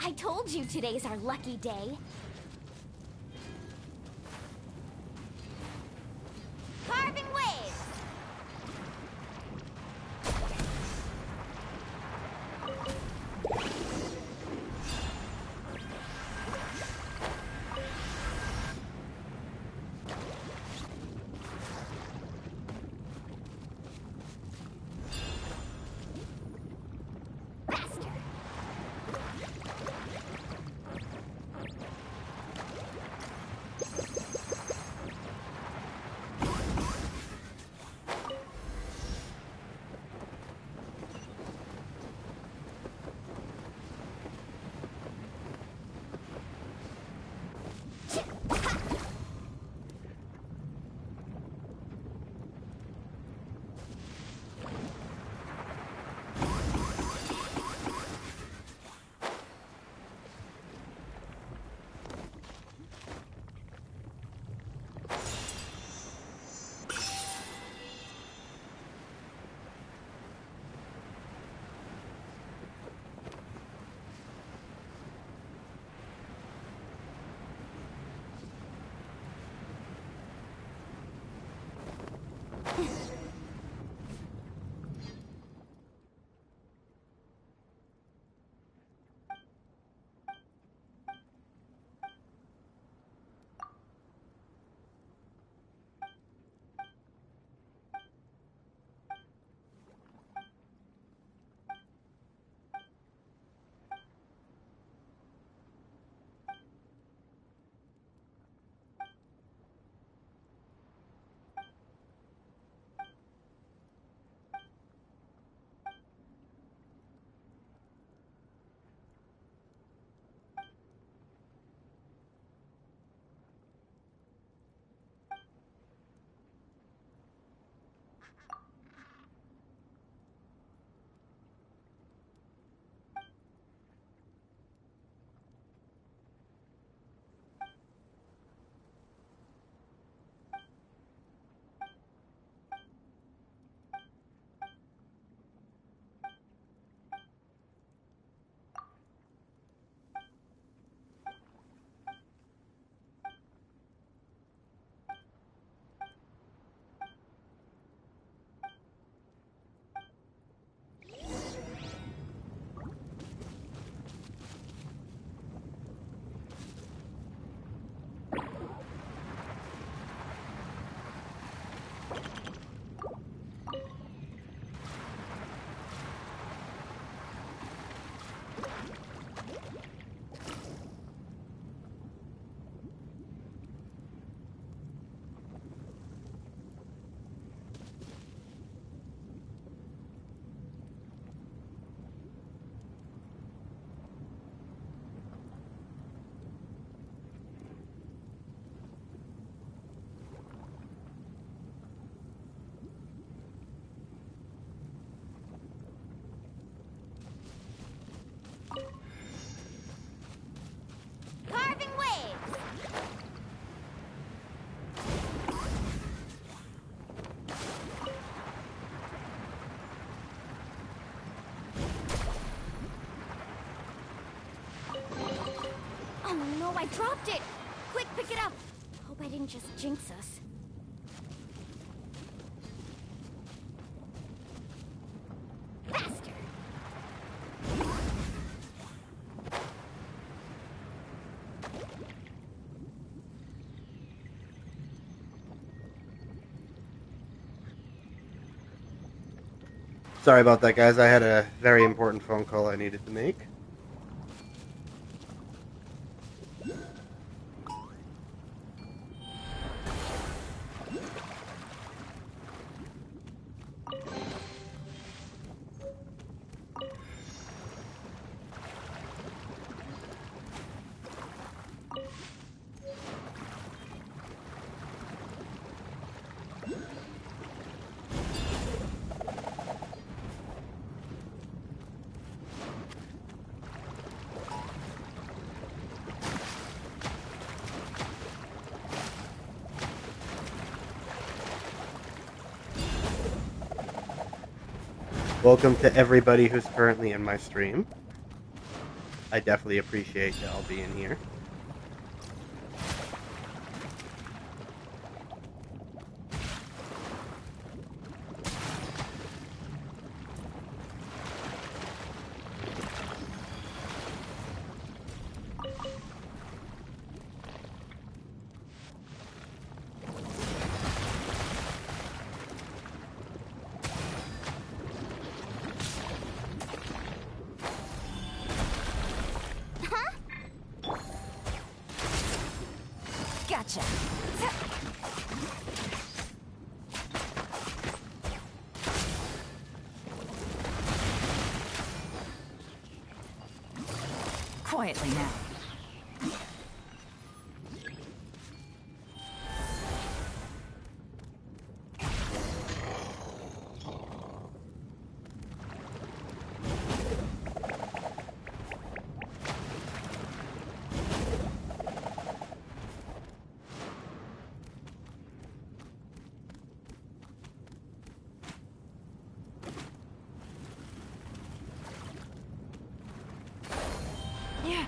I told you today's our lucky day. Carving waves! I dropped it! Quick, pick it up! Hope I didn't just jinx us. Faster! Sorry about that, guys. I had a very important phone call I needed to make. Welcome to everybody who's currently in my stream. I definitely appreciate y'all being here. Gotcha. Quietly now. Yeah.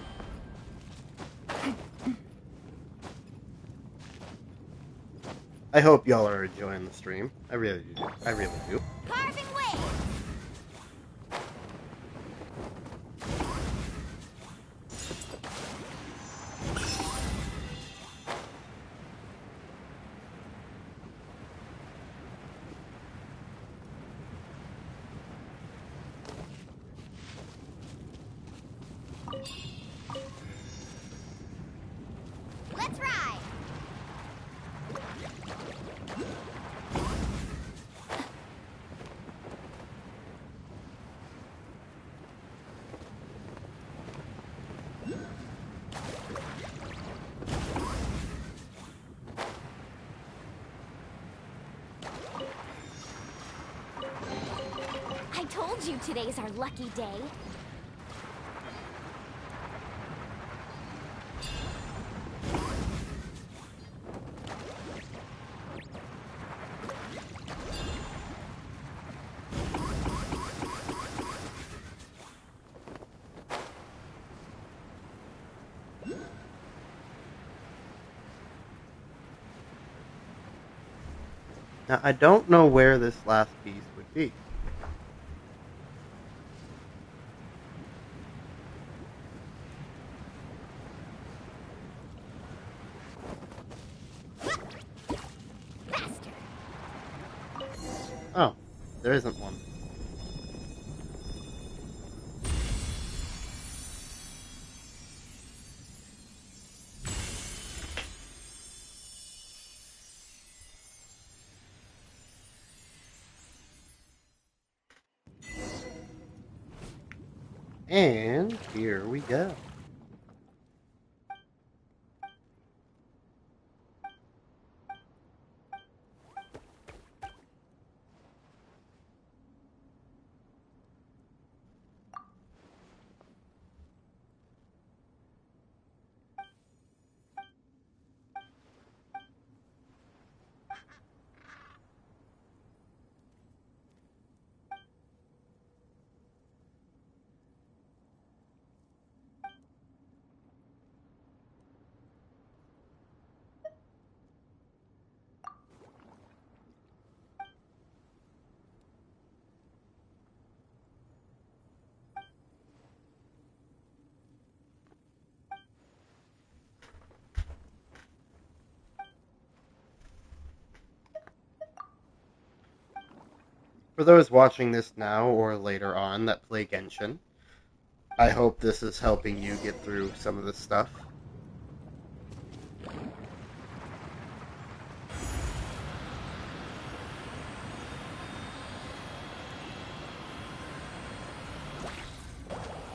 I hope y'all are enjoying the stream. I really do. I really do. Carving way! Let's ride! I told you today's our lucky day. Now, I don't know where this last piece would be. Oh, there isn't one. And here we go. For those watching this now or later on that play Genshin, I hope this is helping you get through some of this stuff.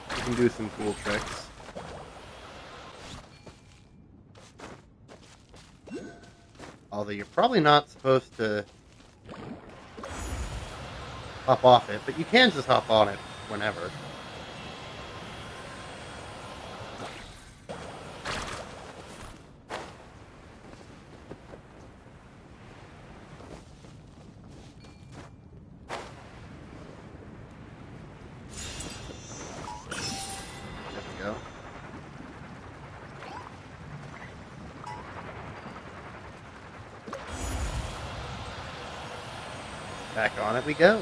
You can do some cool tricks. Although you're probably not supposed to hop off it, but you can just hop on it whenever. There we go. Back on it we go.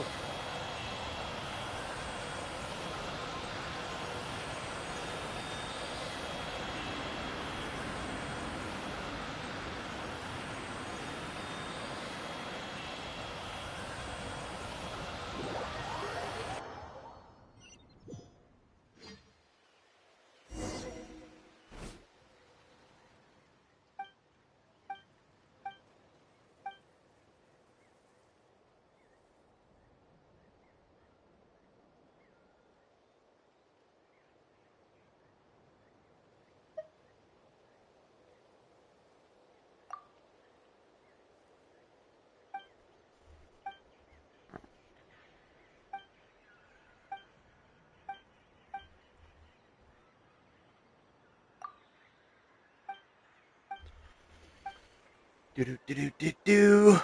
Do.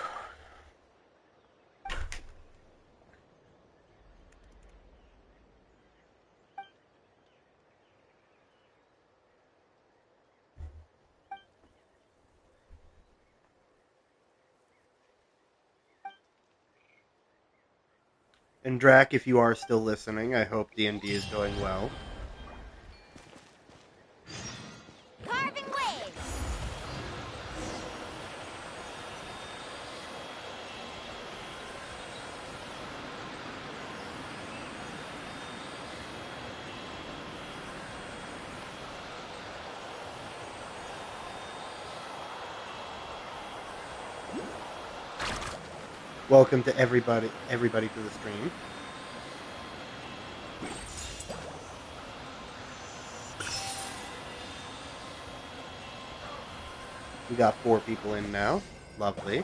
And Drac, if you are still listening, I hope D&D is going well. Carving waves! Welcome to everybody to the stream. We got 4 people in now. Lovely.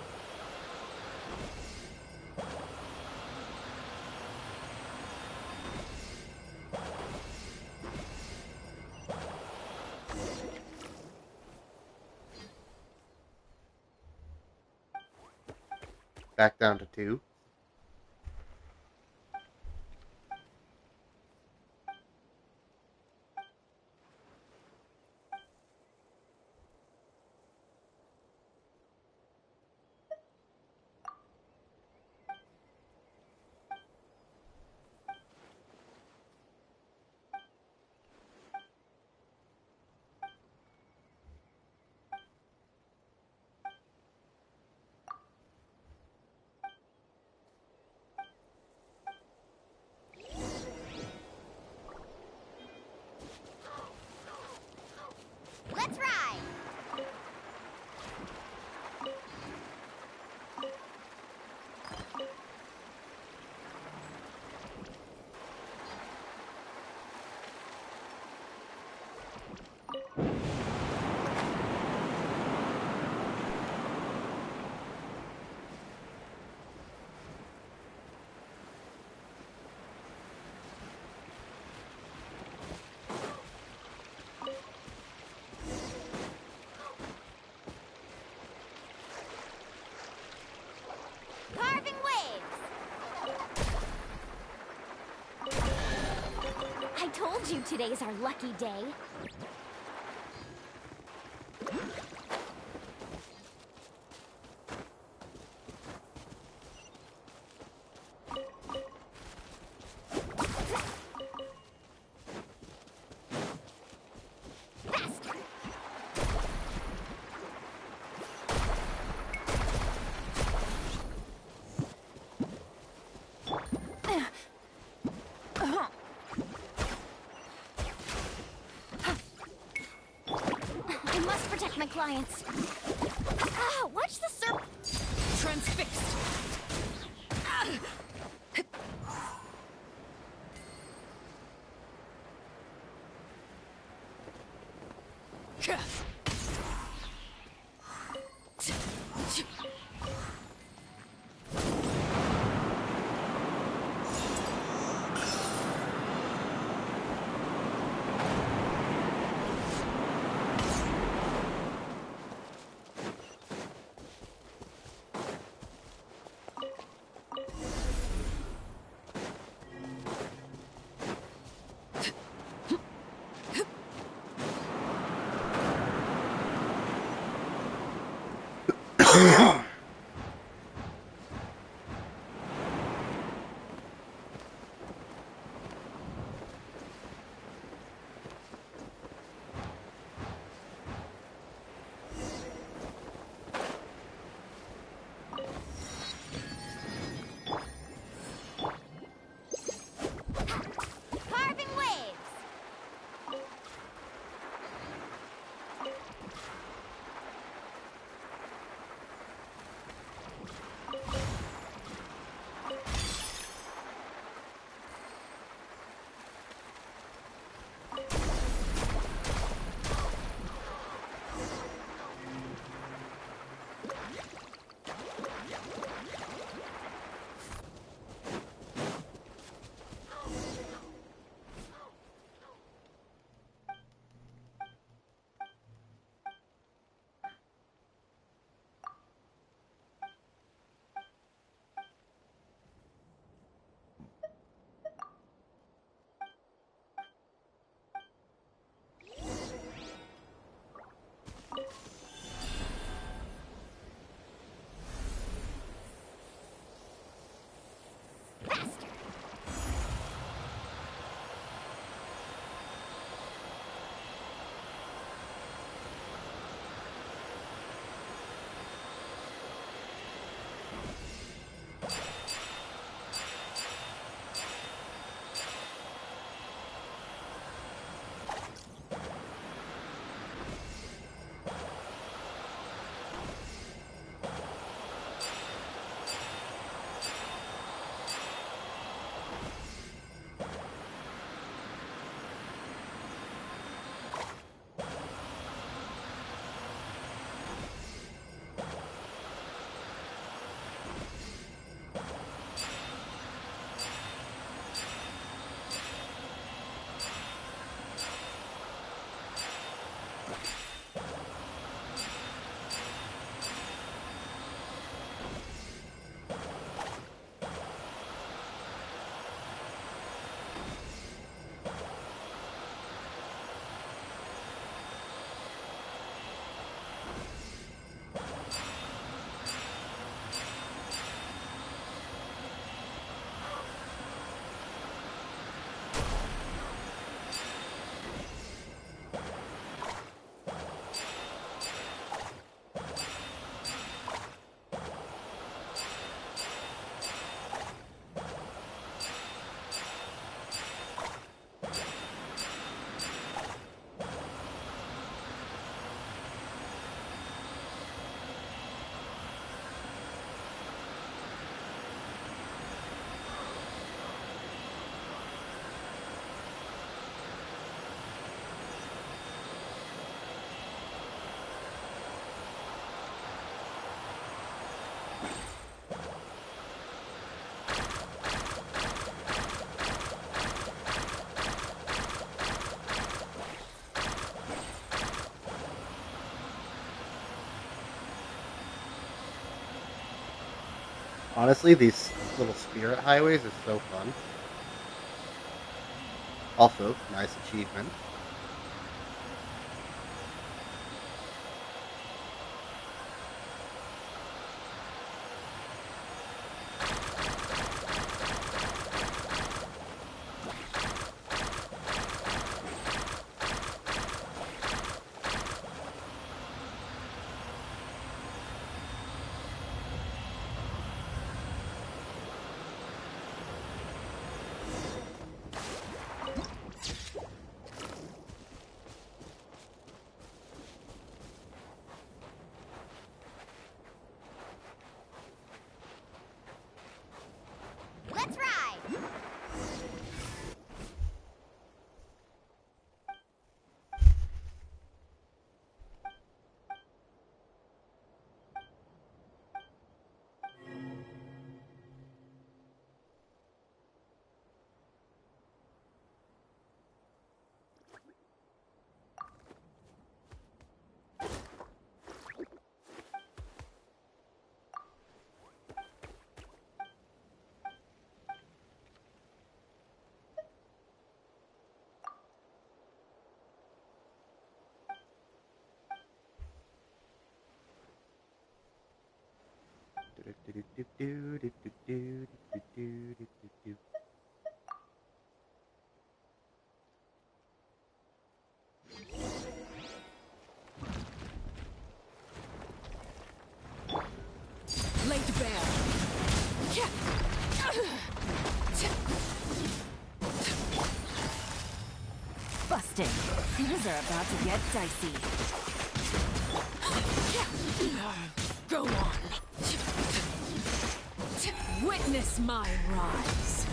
Back down to 2. Let's ride! Carving waves! I told you today's our lucky day. defiance. Ah, watch the serp. Transfixed. Carving waves. Honestly, these little spirit highways are so fun. Also, nice achievement. Laid bare. Busted. Things are about to get dicey. Go on. Witness my rise.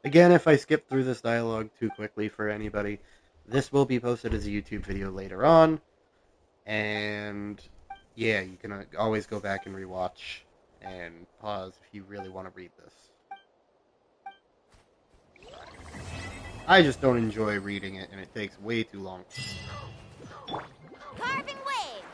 Again, if I skip through this dialogue too quickly for anybody, this will be posted as a YouTube video later on. And yeah, you can always go back and rewatch and pause if you really want to read this. I just don't enjoy reading it, and it takes way too long. Carving waves!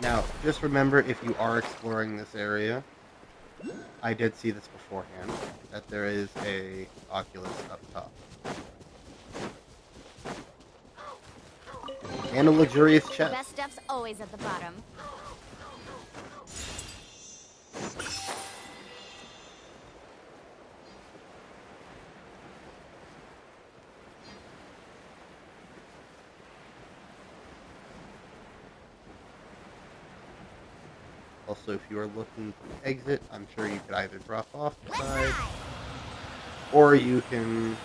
Now, just remember, if you are exploring this area, I did see this beforehand, that there is a Oculus up top. And a luxurious The chest. best stuff's always at the bottom. Also, if you are looking to exit, I'm sure you could either drop off the side, or you can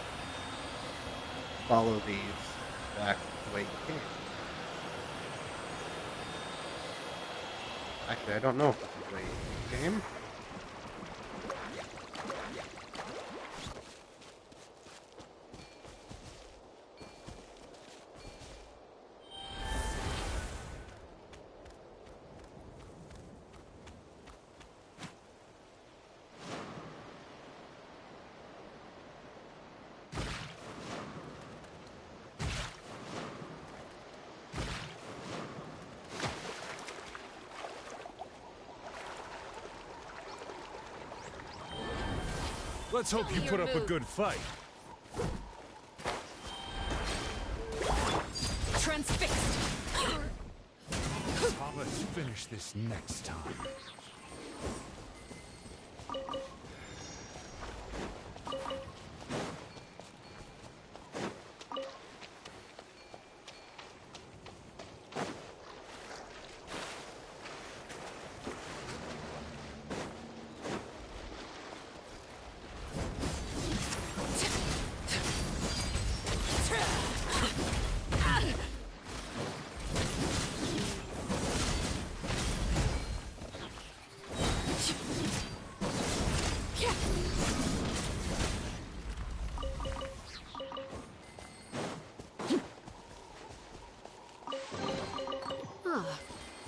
follow these back the way you came. Actually, I don't know if this is the way you came. Let's hope you put up a good fight. Transfixed. Let's finish this next time.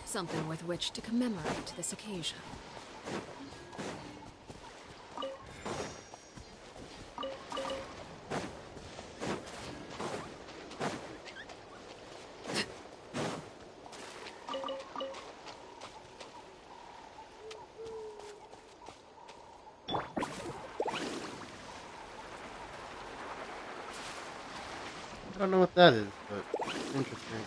Something with which to commemorate this occasion. I don't know what that is, but it's interesting.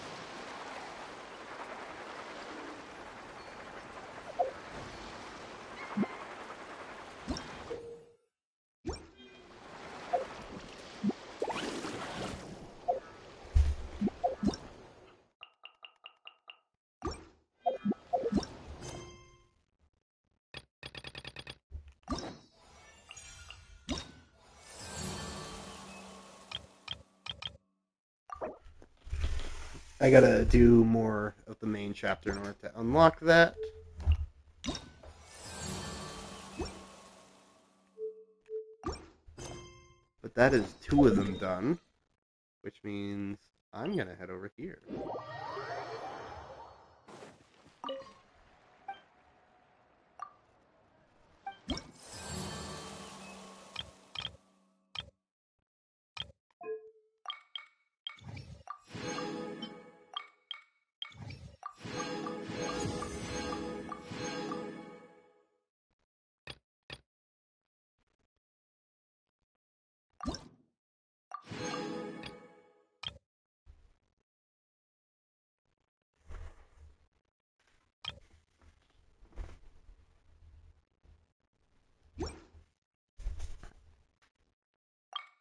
I gotta do more of the main chapter in order to unlock that. But that is 2 of them done, which means I'm gonna head over here.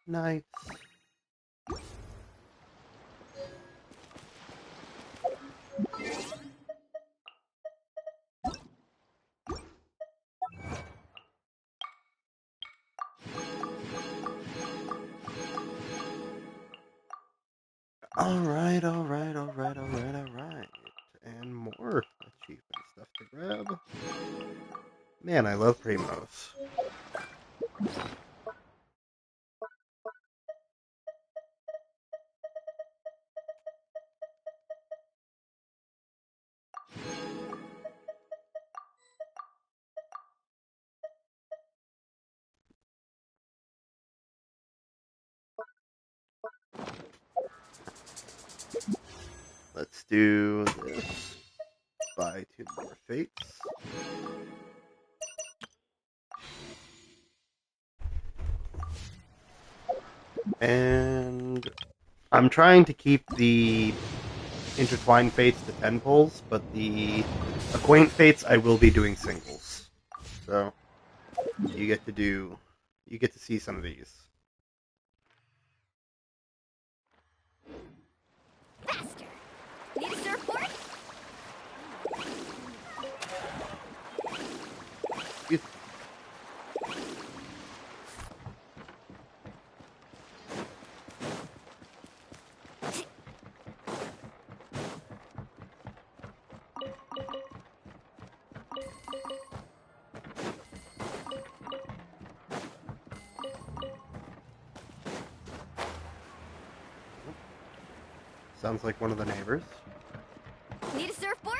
Nice. Alright. And more achievement stuff to grab. Man, I love Primos. Let's do this. Buy 2 more fates. And I'm trying to keep the intertwined fates to 10 pulls, but the acquaint fates I will be doing singles. So you get to see some of these. Faster! Need a surfboard? Excuse me. Sounds like one of the neighbors. Need a surfboard?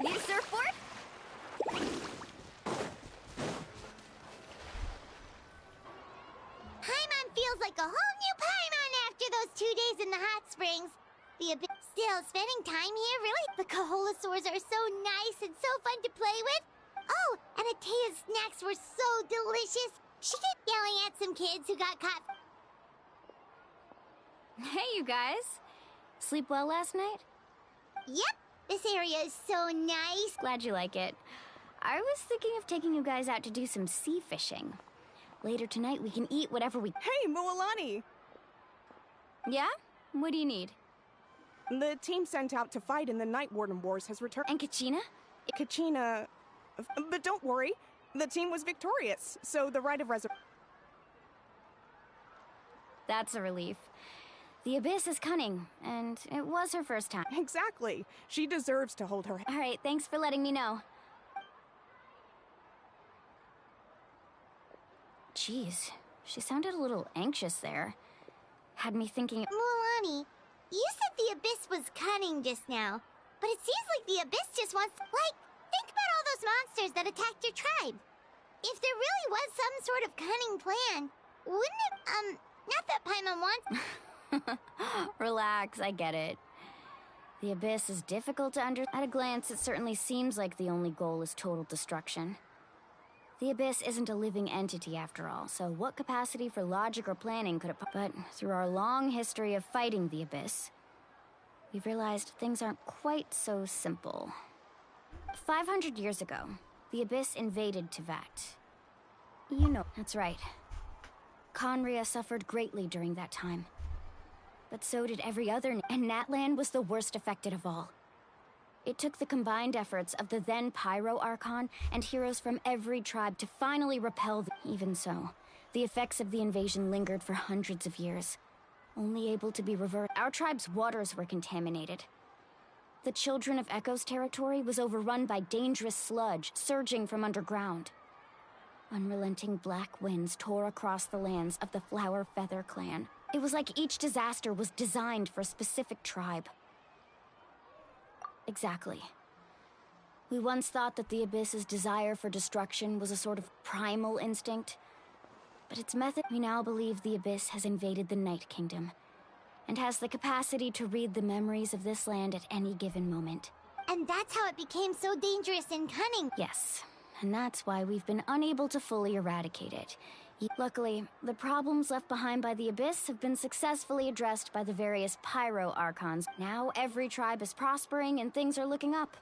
Need a surfboard? Paimon feels like a whole new Paimon after those 2 days in the hot springs. The abyss. Still, spending time here, really? The Kaholasaurs are so nice and so fun to play with. Oh, and Atea's snacks were so delicious. She kept yelling at some kids who got caught. Hey, you guys. Sleep well last night? Yep, this area is so nice. Glad you like it. I was thinking of taking you guys out to do some sea fishing. Later tonight, we can eat whatever we... Hey, Mualani! Yeah? What do you need? The team sent out to fight in the Night Warden Wars has returned. And Kachina? Kachina... But don't worry. The team was victorious, so the right of resurrection... That's a relief. The Abyss is cunning, and it was her first time. Exactly. She deserves to hold her... All right, thanks for letting me know. Jeez, she sounded a little anxious there. Had me thinking... Mualani, you said the Abyss was cunning just now, but it seems like the Abyss just wants... Like, think about all those monsters that attacked your tribe. If there really was some sort of cunning plan, wouldn't it, Not that Paimon wants... Relax, I get it. The Abyss is difficult to At a glance, it certainly seems like the only goal is total destruction. The Abyss isn't a living entity after all, so what capacity for logic or planning could it... But through our long history of fighting the Abyss, we've realized things aren't quite so simple. 500 years ago, the Abyss invaded Tevat. You know, that's right. Conria suffered greatly during that time. But so did every other, and Natlan was the worst affected of all. It took the combined efforts of the then Pyro Archon and heroes from every tribe to finally repel Even so, the effects of the invasion lingered for hundreds of years, only able to be reversed. Our tribe's waters were contaminated. The Children of Echo's territory was overrun by dangerous sludge surging from underground. Unrelenting black winds tore across the lands of the Flower Feather clan. It was like each disaster was designed for a specific tribe. Exactly. We once thought that the Abyss's desire for destruction was a sort of primal instinct, but its method... We now believe the Abyss has invaded the Night Kingdom, and has the capacity to read the memories of this land at any given moment. And that's how it became so dangerous and cunning. Yes, and that's why we've been unable to fully eradicate it. Luckily, the problems left behind by the Abyss have been successfully addressed by the various Pyro Archons. Now every tribe is prospering and things are looking up.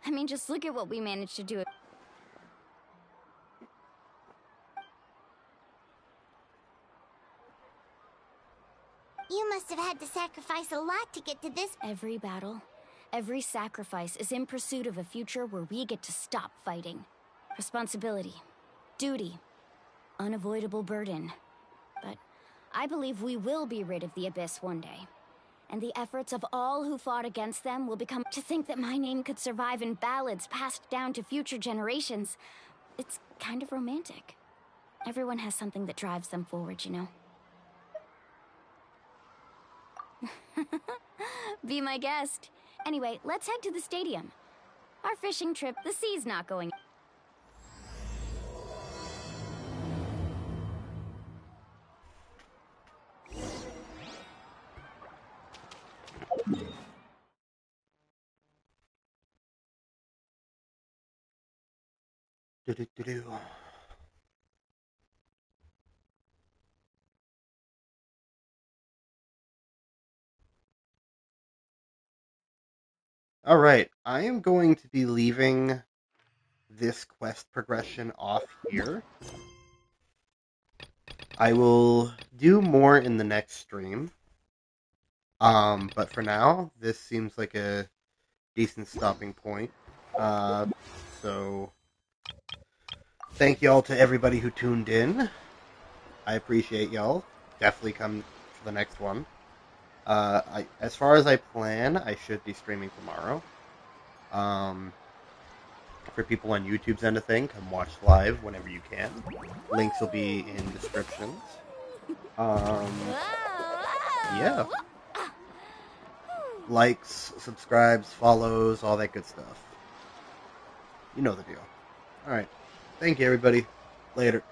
I mean, just look at what we managed to do. You must have had to sacrifice a lot to get to this... Every battle, every sacrifice is in pursuit of a future where we get to stop fighting. Responsibility, duty, unavoidable burden. But I believe we will be rid of the Abyss one day. And the efforts of all who fought against them will become... To think that my name could survive in ballads passed down to future generations, it's kind of romantic. Everyone has something that drives them forward, you know? Be my guest. Anyway, let's head to the stadium. Our fishing trip, the sea's not going... Do-do-do-do. Alright, I am going to be leaving this quest progression off here. I will do more in the next stream. But for now, this seems like a decent stopping point. So, thank y'all to everybody who tuned in. I appreciate y'all. Definitely come for the next one. As far as I plan, I should be streaming tomorrow. For people on YouTube's end of thing, come watch live whenever you can. Links will be in descriptions. Yeah. Likes, subscribes, follows, all that good stuff. You know the deal. Alright. Thank you, everybody. Later.